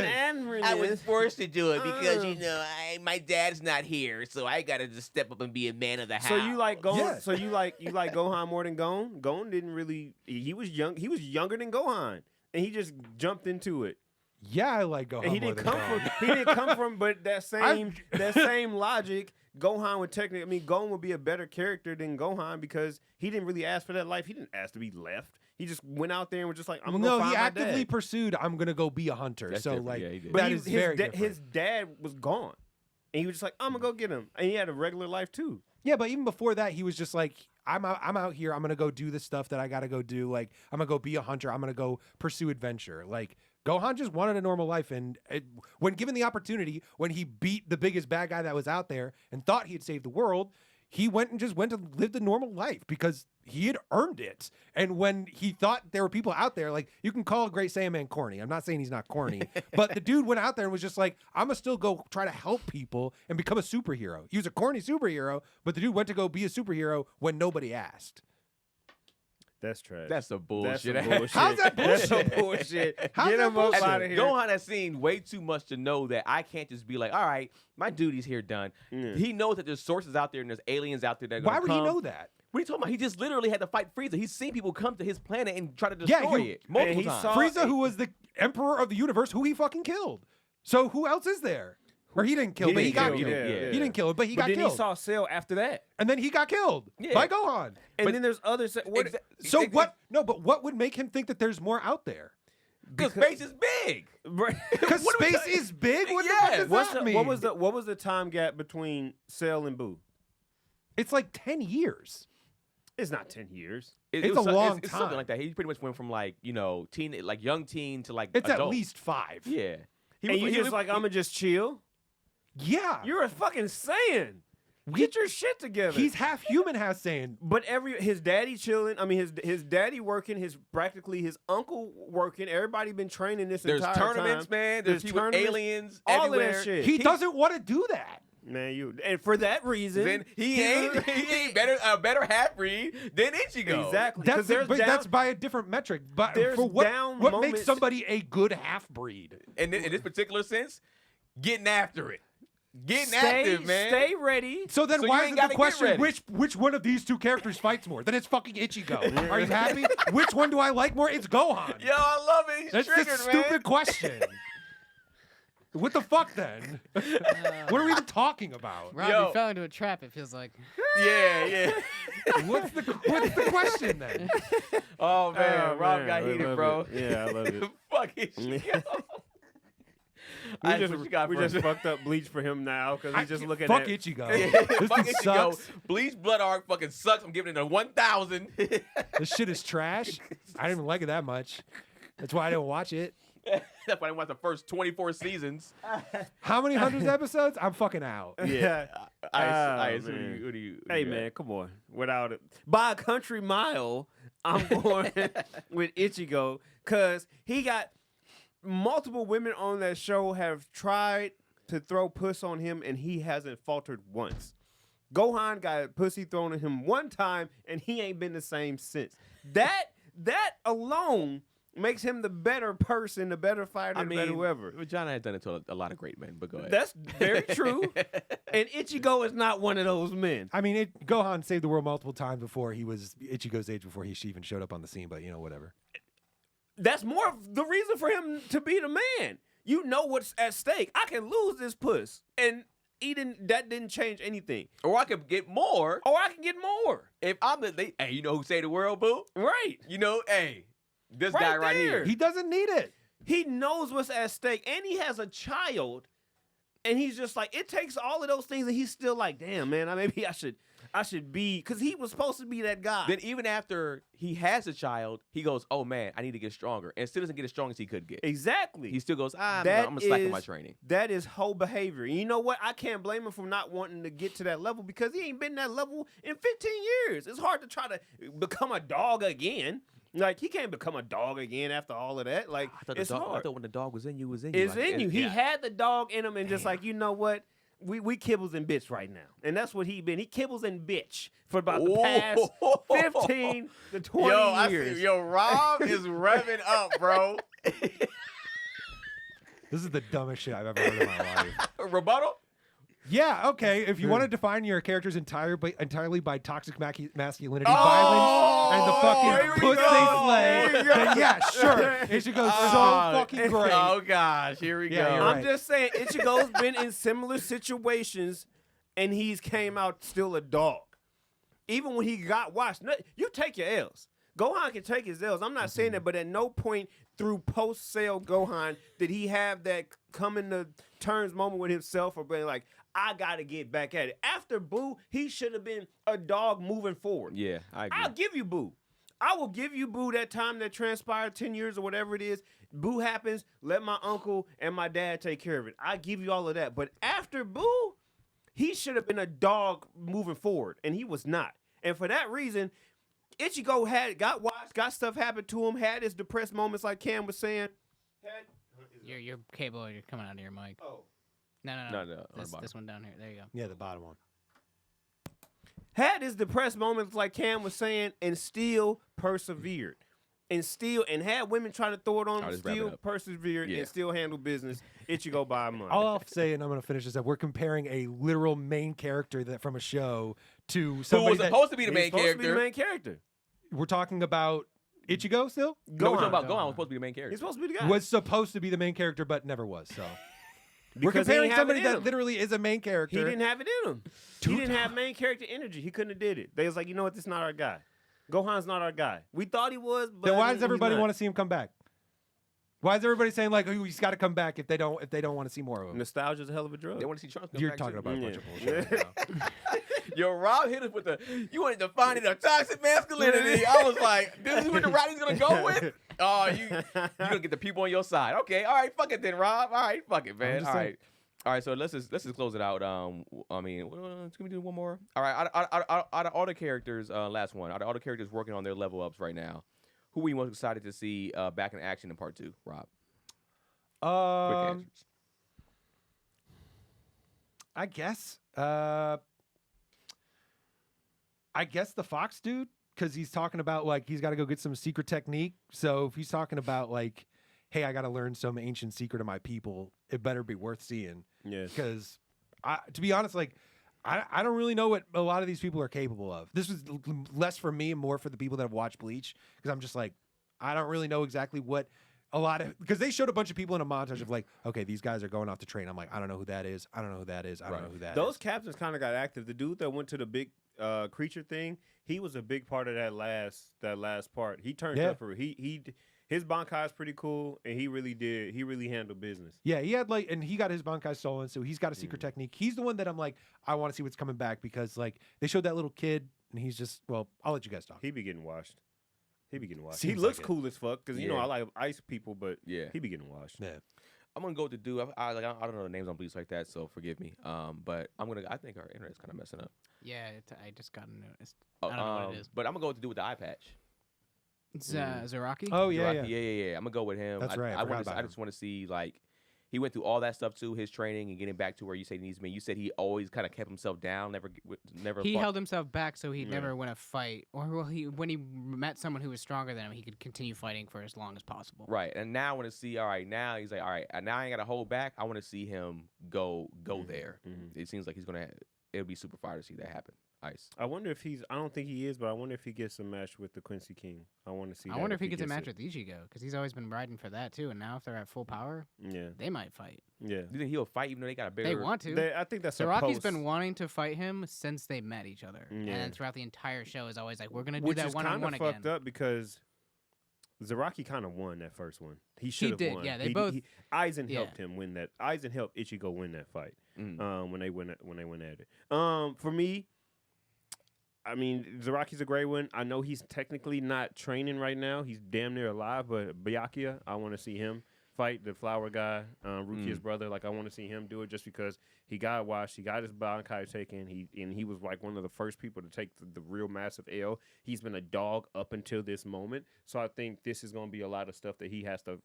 it. I was forced to do it because my dad's not here, so I gotta just step up and be a man of the house. So you like Gohan? Yeah. So you like Gohan more than Gon? Gon didn't really. He was young. He was younger than Gohan, and he just jumped into it. Yeah, I like Gohan And he more didn't than come Gohan. from. He didn't come from. But that same logic, Gohan would technically. I mean, Gon would be a better character than Gohan because he didn't really ask for that life. He didn't ask to be left. He just went out there and was just like, I'm gonna go No, find he my actively dad. pursued, I'm going to go be a hunter. That's so, different. like, Yeah, he did. But that is very different. his dad was gone, and he was just like, I'm gonna go get him, and he had a regular life too. Yeah, but even before that, he was just like, I'm out here. I'm going to go do the stuff that I got to go do. Like, I'm going to go be a hunter. I'm going to go pursue adventure. Like, Gohan just wanted a normal life, and when given the opportunity, when he beat the biggest bad guy that was out there and thought he had saved the world, he went to live the normal life because he had earned it. And when he thought there were people out there, like, you can call a Great Saiyaman corny. I'm not saying he's not corny, but the dude went out there and was just like, I'm going to still go try to help people and become a superhero. He was a corny superhero, but the dude went to go be a superhero when nobody asked. That's trash. That's some bullshit. That's some bullshit. How's that That's some bullshit? bullshit. How's Get that him up bullshit? out of here. Gohan has seen way too much to know that I can't just be like, all right, my duty's here done. He knows that there's sources out there and there's aliens out there that are Why gonna would come. he know that? What are you talking about? He just literally had to fight Frieza. He's seen people come to his planet and try to destroy it multiple he times. saw- Frieza, who was the emperor of the universe, who he fucking killed. So who else is there? Or he didn't kill, He but he didn't got kill, killed. yeah. He didn't kill him, but he But got then killed. he saw Cell after that. And then he got killed by Gohan. And then there's other... So what? No, but what would make him think that there's more out there? Because space is big. Because What are we space talking- is big. What Yeah, the fuck does that mean? What was the time gap between Cell and Boo? It's like 10 years. It's not 10 years. It's was a long it's time. something like that. He pretty much went from like, teen, like young teen to like It's adult. at least 5. Yeah. And you just like, I'm going to just chill? Yeah. You're a fucking Saiyan. Get your shit together. He's half human, half Saiyan. But his daddy chilling. I mean, his daddy working. Practically his uncle working. Everybody been training this There's entire tournaments, time. man. There's people, tournaments, aliens, all everywhere. of that shit. He doesn't want to do that. Man, and for that reason, Then he ain't a better half breed than Ichigo. Exactly. That's by a different metric. But there's for what down makes moments- somebody a good half breed? And in this particular sense, getting after it. Getting stay, active, man. Stay ready. So then So you why ain't isn't gotta the get question ready. which one of these two characters fights more? Then it's fucking Ichigo. Are you happy? Which one do I like more? It's Gohan. Yo, I love it. He's That's triggered, a stupid man. question. What the fuck then? What are we even talking about? Rob, Yo. you fell into a trap, it feels like. Yeah. What's the question then? Oh man, Rob man, got I heated, love bro. it. Yeah, I love it. Fuck Ichigo. We What just, you got we for us? just fucked up Bleach for him now because he's just looking Fuck at Ichigo. Yeah, This fuck dude Ichigo. sucks. Bleach Blood Arc fucking sucks. I'm giving it a 1,000. This shit is trash. I didn't even like it that much. That's why I didn't watch it. That's why I watched the first 24 seasons. How many hundreds episodes? I'm fucking out. Yeah. Ice, man. who do you Hey got? man, come on. Without it, by a country mile, I'm going with Ichigo because he got multiple women on that show have tried to throw puss on him and he hasn't faltered once. Gohan got pussy thrown at him one time and he ain't been the same since. That alone makes him the better person, the better fighter, the better whoever. Vagina has done it to a lot of great men, but go ahead. That's very true. And Ichigo is not one of those men. I mean, Gohan saved the world multiple times before he was Ichigo's age, before he even showed up on the scene, but whatever. That's more of the reason for him to be the man. You know what's at stake. I can lose this puss. And that didn't change anything. Or I could get more Or I can get more. if I'm hey, you know who saved the world, boo? Right. Hey, this Right guy right there. here. He doesn't need it. He knows what's at stake. And he has a child. And he's just like, it takes all of those things. And he's still like, damn, man, maybe I should be. Because he was supposed to be that guy. Then even after he has a child, he goes, oh man, I need to get stronger. And still doesn't get as strong as he could get. Exactly. He still goes, I'm That going to slacken is- my training. That is whole behavior. And you know what? I can't blame him for not wanting to get to that level because he ain't been that level in 15 years. It's hard to try to become a dog again. Like, he can't become a dog again after all of that. Like, I it's hard. thought when the dog was in you, it was in you. It's in you. He had the dog in him and just like, you know what? We kibbles and bitch right now. And that's what he been. He kibbles and bitch for about the past 15 to 20 years. Rob is revving up, bro. This is the dumbest shit I've ever heard in my life. Rebuttal? Yeah, okay. If you want to define your characters entirely by toxic masculinity, Oh, violence, and the here fucking we puss go. they slay, Here we go. then yeah, sure. It should go so fucking great. Oh gosh, here we Yeah, go. you're I'm right. just saying, Ichigo's been in similar situations and he's came out still a dog. Even when he got washed. You take your L's. Gohan can take his L's. I'm not saying that, but at no point through post-sale Gohan did he have that come into terms moment with himself or being like, I got to get back at it. After Boo, he should have been a dog moving forward. Yeah, I agree. I'll give you Boo. I will give you Boo that time that transpired 10 years or whatever it is. Boo happens. Let my uncle and my dad take care of it. I give you all of that. But after Boo, he should have been a dog moving forward, and he was not. And for that reason, Ichigo got washed, got stuff happen to him, had his depressed moments like Cam was saying. Your cable, you're coming out of your mic. Oh. No. This one down here. There you go. Yeah, the bottom one. Had his depressed moments like Cam was saying and still persevered. And had women trying to throw it on him, still persevered and still handle business. Ichigo by a month. All I'll say, and I'm going to finish this up, we're comparing a literal main character that from a show to somebody who was supposed to be the main character. Supposed to be the main character. We're talking about Ichigo still? No, we're talking about Gohan was supposed to be the main character. He's supposed to be the guy. Was supposed to be the main character, but never was, so. We're Because he comparing didn't have somebody it in that him. literally is a main character. He didn't have it in him. He didn't have main character energy. He couldn't have did it. They was like, you know what? This is not our guy. Gohan's not our guy. We thought he was, but then why does everybody want to see him come back? Why is everybody saying like, oh, he's got to come back if they don't want to see more of him? Nostalgia's a hell of a drug. They want to see Trunks come You're back talking too. about a bunch of bullshit. Right now. Yo, Rob hit us with you wanted to find it a toxic masculinity. I was like, this is what the Roddy's going to go with? Oh, you going to get the people on your side. Okay, all right, fuck it then, Rob. All right, fuck it, man. All right. All right, so let's just close it out. I mean, can we do one more? All right, out of all the characters, last one. Out of all the characters working on their level ups right now, who are you most excited to see back in action in part 2, Rob? Quick answers. I guess the Fox dude, because he's talking about like he's got to go get some secret technique. So if he's talking about like, hey, I got to learn some ancient secret of my people, it better be worth seeing. Yeah. Because to be honest, like I don't really know what a lot of these people are capable of. This was less for me and more for the people that have watched Bleach, because I'm just like, I don't really know exactly what because they showed a bunch of people in a montage of like, okay, these guys are going off to train. I'm like, I don't know who that is. I don't know who that is. I don't know who that is. Those captains kind of got active. The dude that went to the big creature thing, he was a big part of that last part. He turned up for his Bankai is pretty cool, and he really handled business. Yeah, he had and he got his Bankai stolen, so he's got a secret technique. He's the one that I'm like, I want to see what's coming back, because like they showed that little kid, and he's just, well, I'll let you guys talk. He be getting washed. Seems He looks like cool as fuck, because you know I like ice people, but he be getting washed. Yeah. I'm gonna go with the dude. I don't know the names on Bleach like that, so forgive me. But I think our internet's kind of messing up. Yeah, I just got noticed. I don't know what it is. But I'm gonna go with the dude with the eye patch. It's Zaraki? Oh yeah, Zaraki. Yeah. I'm gonna go with him. That's right. I just want to see like he went through all that stuff too, his training and getting back to where you say he needs to be. You said he always kind of kept himself down, never. He held himself back so he'd never win a fight, or when he met someone who was stronger than him, he could continue fighting for as long as possible. Right, and now I want to see. All right, now he's like, all right, now I ain't got to hold back. I want to see him go there. Mm-hmm. It seems like it'll be super fire to see that happen. Ice. I wonder if I don't think he is, but I wonder if he gets a match with the Quincy King. I want to see. I wonder if he gets a match with Ichigo, because he's always been riding for that too. And now if they're at full power, they might fight. Yeah. Do you think he'll fight even though they got a bigger? They want to. I think that's Zaraki's been wanting to fight him since they met each other, and throughout the entire show is always like, we're gonna do that one-on-one again. Which is kind of fucked up because Zaraki kind of won that first one. He should have won. Yeah, they both. Aizen helped him win that. Aizen helped Ichigo win that fight. When they went at it. For me, I mean, Zaraki's a great one. I know he's technically not training right now. He's damn near alive, but Byakuya, I want to see him fight the flower guy, Rukia's brother. Like, I want to see him do it just because he got washed. He got his Bankai taken. He was like one of the first people to take the real massive L. He's been a dog up until this moment. So I think this is going to be a lot of stuff that he has to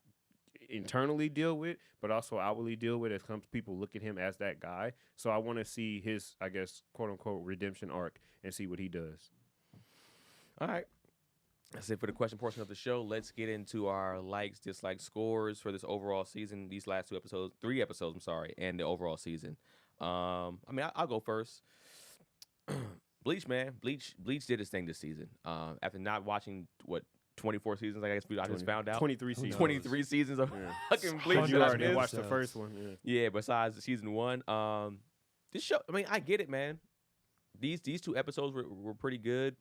internally deal with, but also outwardly deal with as comes people look at him as that guy. So I want to see his, I guess, quote unquote, redemption arc and see what he does. All right. That's it for the question portion of the show. Let's get into our likes, dislikes, scores for this overall season. These last 3 episodes, and the overall season. I mean, I'll go first. Bleach, man. Bleach did his thing this season. After not watching, 24 seasons, I guess I just found out. 23 seasons. 23 seasons of fucking Bleach. You already watched the first one. Yeah, besides season 1. This show, I mean, I get it, man. These 2 episodes were pretty good.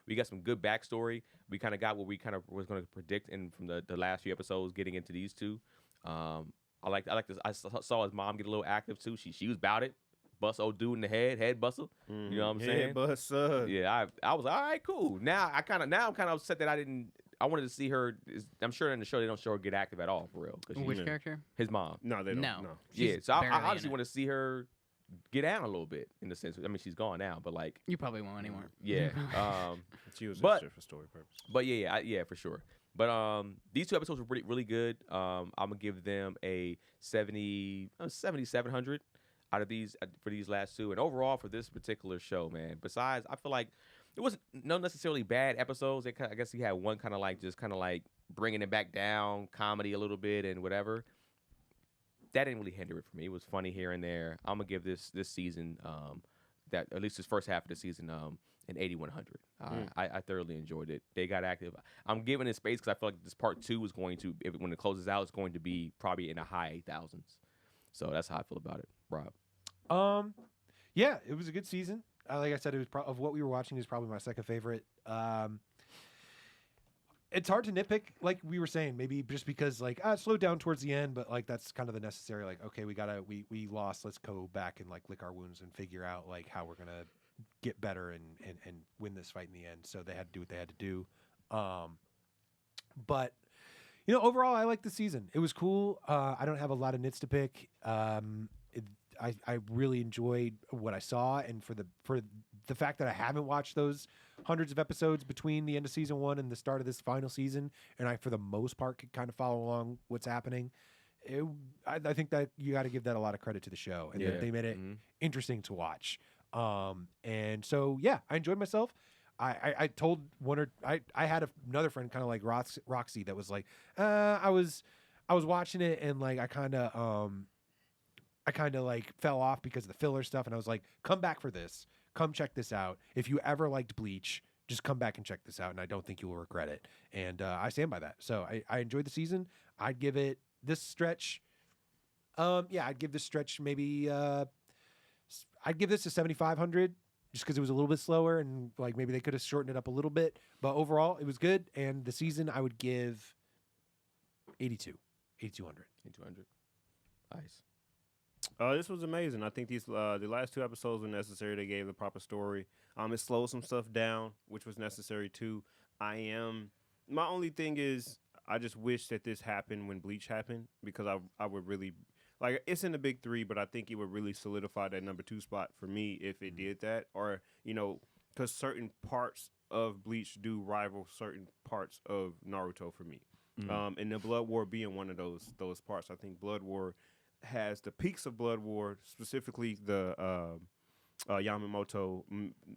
We got some good backstory. We kind of got what we kind of was going to predict from the last few episodes getting into these 2. I like this. I saw his mom get a little active too. She was about it. bust old dude in the head buster. You know what I'm saying? Head buster. Yeah, I was all right, cool. Now I'm kind of upset that I wanted to see her. I'm sure in the show they don't show her get active at all for real. Which character? His mom. No, they don't. No. No. Yeah, She's so I barely in honestly it. want to see her get down a little bit in the sense. I mean, she's gone now, but like, You probably won't anymore. yeah. She was But- extra for story purpose. But yeah, for sure. But these 2 episodes were really, really good. I'm gonna give them a 7,700 out of these for these last 2, and overall for this particular show, man. Besides, I feel like it wasn't no necessarily bad episodes. I guess he had one kind of like bringing it back down, comedy a little bit and whatever. That didn't really hinder it for me. It was funny here and there. I'm gonna give this season that at least this first half of the season an 8,100. I thoroughly enjoyed it. They got active. I'm giving it space because I feel like this part 2 is going to, when it closes out, it's going to be probably in the high 8,000s. So that's how I feel about it, Rob. Yeah, it was a good season. Like I said, it was of what we were watching is probably my second favorite. It's hard to nitpick, like we were saying, maybe just because like it slowed down towards the end, but like that's kind of the necessary. Like, okay, we lost. Let's go back and like lick our wounds and figure out like how we're gonna get better and win this fight in the end. So they had to do what they had to do. But you know, overall, I like the season. It was cool. I don't have a lot of nits to pick. I really enjoyed what I saw, and for the fact that I haven't watched those hundreds of episodes between the end of season 1 and the start of this final season, and I for the most part could kind of follow along what's happening. I think that you got to give that a lot of credit to the show, and that they made it interesting to watch. And so yeah, I enjoyed myself. I told I had another friend kind of like Roxy that was like, I was watching it and like I kind of like fell off because of the filler stuff, and I was like, come back for this. Come check this out. If you ever liked Bleach, just come back and check this out, and I don't think you will regret it. And I stand by that. So I enjoyed the season. I'd give it this stretch. I'd give this stretch maybe. I'd give this a 7,500 just because it was a little bit slower and like maybe they could have shortened it up a little bit. But overall, it was good. And the season, I would give 8,200. 8,200. Nice. This was amazing. I think the last 2 episodes were necessary. They gave the proper story. It slowed some stuff down, which was necessary too. My only thing is I just wish that this happened when Bleach happened because I would really like it's in the big 3, but I think it would really solidify that number 2 spot for me if it did that, or you know, because certain parts of Bleach do rival certain parts of Naruto for me. And the Blood War being one of those parts. I think Blood War has the peaks of Blood War, specifically the Yamamoto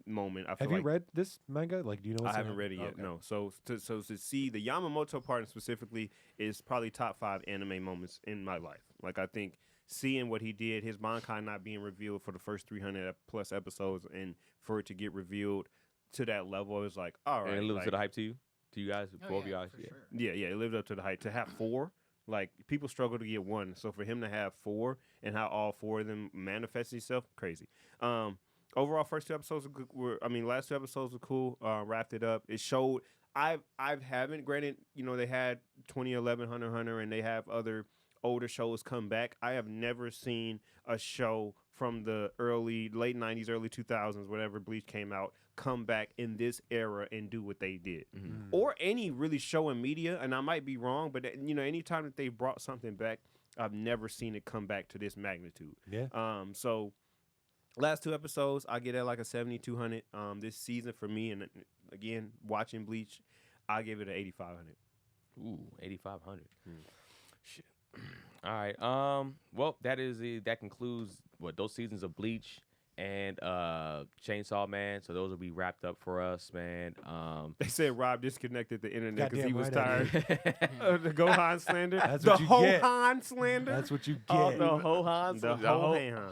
moment. I feel Have you read this manga? Like, do you know? I haven't read it yet. Okay. No. So to see the Yamamoto part specifically is probably top 5 anime moments in my life. Like, I think seeing what he did, his Bankai not being revealed for the first 300 plus episodes, and for it to get revealed to that level, is like, all right. And it lives like, to the hype to you guys, both of you guys. For sure. Yeah, it lived up to the hype. To have 4. Like, people struggle to get 1. So for him to have 4 and how all 4 of them manifest itself, crazy. Overall, first 2 episodes last 2 episodes were cool. Wrapped it up. It showed. I haven't. Granted, you know, they had 2011 Hunter x Hunter, and they have other older shows come back. I have never seen a show from the late 90s, early 2000s, whenever Bleach came out, come back in this era and do what they did. Or any really show in media, and I might be wrong, but you know, anytime that they brought something back, I've never seen it come back to this magnitude. Yeah. So last 2 episodes, I get at like a 7,200. This season for me, and again, watching Bleach, I give it an 8,500. Ooh, 8,500. Shit. All right. Well, that concludes those seasons of Bleach and Chainsaw Man. So those will be wrapped up for us, man. They said Rob disconnected the internet because he was Goddamn tired of the Gohan slander. That's the what you get. Hohan slander. That's what you get. Oh, the Hohan. The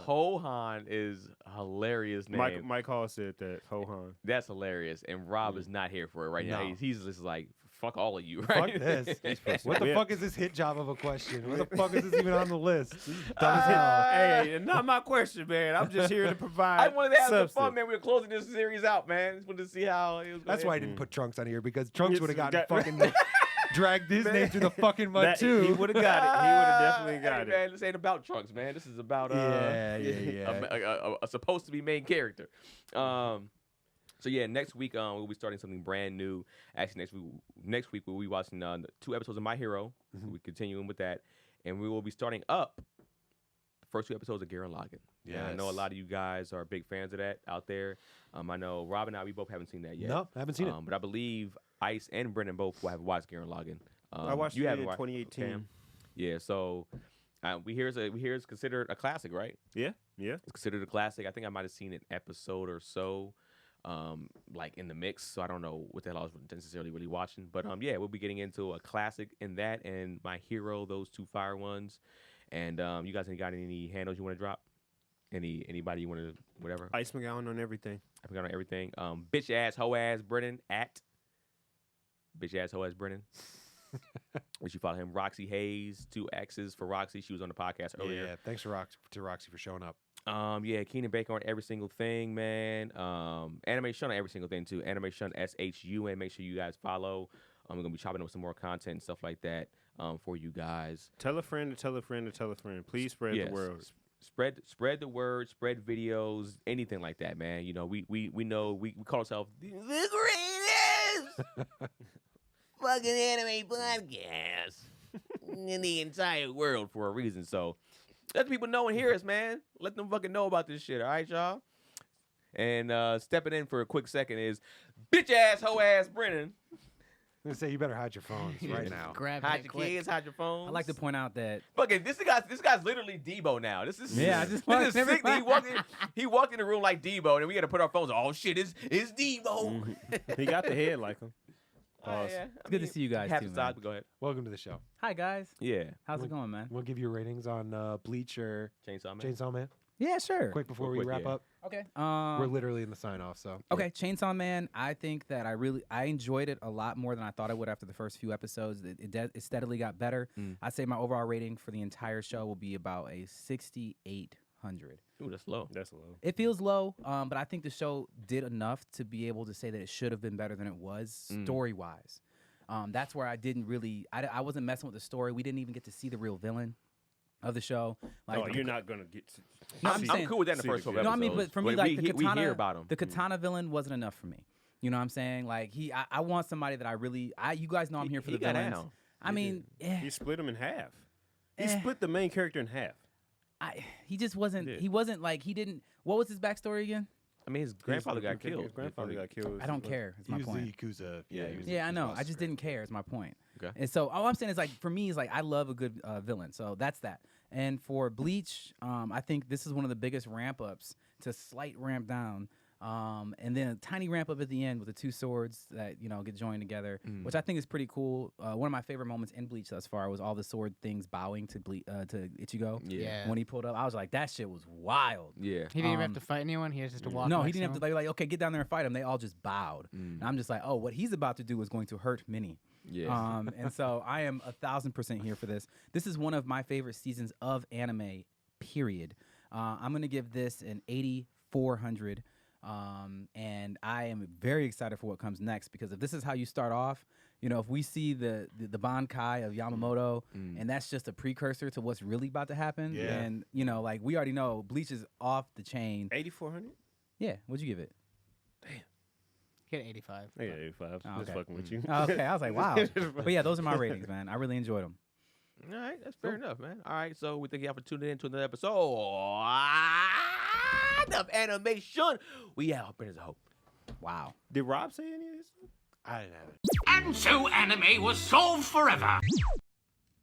Hohan is a hilarious name. Mike Hall said that. Hohan. That's hilarious. And Rob is not here for it right now. No. He's just like, fuck all of you, right? Fuck this. What the Yeah. fuck is this hit job of a question? What the fuck is this even on the list? This is dumb as hell. Hey, not my question, man. I'm just here to provide. I wanted to have some substance. fun, man. We were closing this series out, man. Just wanted to see how it was. That's why I didn't put Trunks on here, because Trunks Yes, would have gotten got- fucking dragged his name through the fucking mud That- too. He would have got it. He would have definitely Hey, got it. man, this ain't about Trunks, man. This is about a supposed to be main character. So yeah, next week we'll be starting something brand new. Actually, next week we'll be watching 2 episodes of My Hero. We're continuing with that, and we will be starting up the first 2 episodes of Gurren Lagann. Yeah, I know a lot of you guys are big fans of that out there. I know Rob and I, we both haven't seen that yet. No, I haven't seen it. But I believe Ice and Brennan both have watched Gurren Lagann. I watched you it haven't in watched 2018. Cam? Yeah, so we hear it's considered a classic, right? Yeah. It's considered a classic. I think I might have seen an episode or so, like in the mix. So I don't know what the hell I was necessarily really watching. But yeah, we'll be getting into a classic in that and My Hero, those 2 fire ones. And you guys got any handles you want to drop? Anybody you want to whatever? Ice McGowan on everything. I forgot on everything. Bitch ass hoe ass Brennan at bitch ass hoe ass Brennan. Which you follow him. Roxy Hayes, 2 X's for Roxy. She was on the podcast earlier. Yeah, thanks to Roxy for showing up. Yeah, Keenan Baker on every single thing, man. Animeshun on every single thing too. Animeshun SHUN. Make sure you guys follow. We're gonna be chopping up some more content and stuff like that for you guys. Tell a friend to tell a friend to tell a friend. Please spread the word. Spread the word. Spread videos. Anything like that, man. You know, we know we call ourselves the greatest fucking anime podcast in the entire world for a reason. So let the people know and hear us, man. Let them fucking know about this shit, all right, y'all? And stepping in for a quick second is bitch ass hoe ass Brennan. I'm gonna say you better hide your phones right now. Hide your kids, hide your phones. I'd like to point out that fucking this guy's literally Debo now. This is I just this is sick. He walked in the room like Debo, and we got to put our phones. Oh shit, it's Debo. He got the head like him. Oh, yeah. it's good to see you guys half too, the man. size, but go ahead. Welcome to the show. Hi guys, Yeah, how's it going, man? We'll give you ratings on Bleach or Chainsaw Man. Chainsaw Man. Yeah, sure. Quick before Real we quick, wrap yeah. up. Okay. We're literally in the sign off, so Okay, Chainsaw Man. I think that I enjoyed it a lot more than I thought I would after the first few episodes. It steadily got better. I'd say my overall rating for the entire show will be about a 6,800. Ooh, that's low. That's low. It feels low, but I think the show did enough to be able to say that it should have been better than it was story wise. That's where I didn't really. I wasn't messing with the story. We didn't even get to see the real villain of the show. Like, you're not gonna get. No, I'm saying- cool with that in the See first the 12 villain. No, episodes. I mean, but for me, like the we katana, hear about him. the katana villain wasn't enough for me. You know what I'm saying? Like I want somebody that you guys know I'm here for He the got villains. down. I mean, He split him in half. He Eh. split the main character in half. he just wasn't. Yeah. He wasn't like he didn't. What was his backstory again? I mean, his grandfather got killed. His grandfather got killed. I don't care. Is he my was point. the Yakuza. Yeah, he was Yeah, I his know. boss I just great. didn't care. Is my point. Okay. And so all I'm saying is like for me is like I love a good villain. So that's that. And for Bleach, I think this is one of the biggest ramp ups to slight ramp down. And then a tiny ramp up at the end with the 2 swords that get joined together, which I think is pretty cool. One of my favorite moments in Bleach thus far was all the sword things bowing to Ichigo. Yeah. When he pulled up, I was like, that shit was wild. Yeah. He didn't even have to fight anyone. He has just to walk. No, he next didn't have him. to like, okay, get down there and fight him. They all just bowed. And I'm just like, oh, what he's about to do is going to hurt many. Yeah. And so I am 1,000% here for this. This is one of my favorite seasons of anime, period. I'm going to give this an 8,400. And I am very excited for what comes next because if this is how you start off, if we see the Bankai of Yamamoto and that's just a precursor to what's really about to happen, Yeah. and like we already know Bleach is off the chain. 8,400. Yeah, what'd you give it? Hit 85. I got 85. Oh, Just okay. fucking with you. Okay, I was like, wow. But yeah, those are my ratings, man. I really enjoyed them. All right, that's fair enough, man. All right, so we thank you all for tuning in to another episode of Animeshun. We have Brenner's Hope. Wow. Did Rob say any of this? I didn't have it. And so anime was solved forever.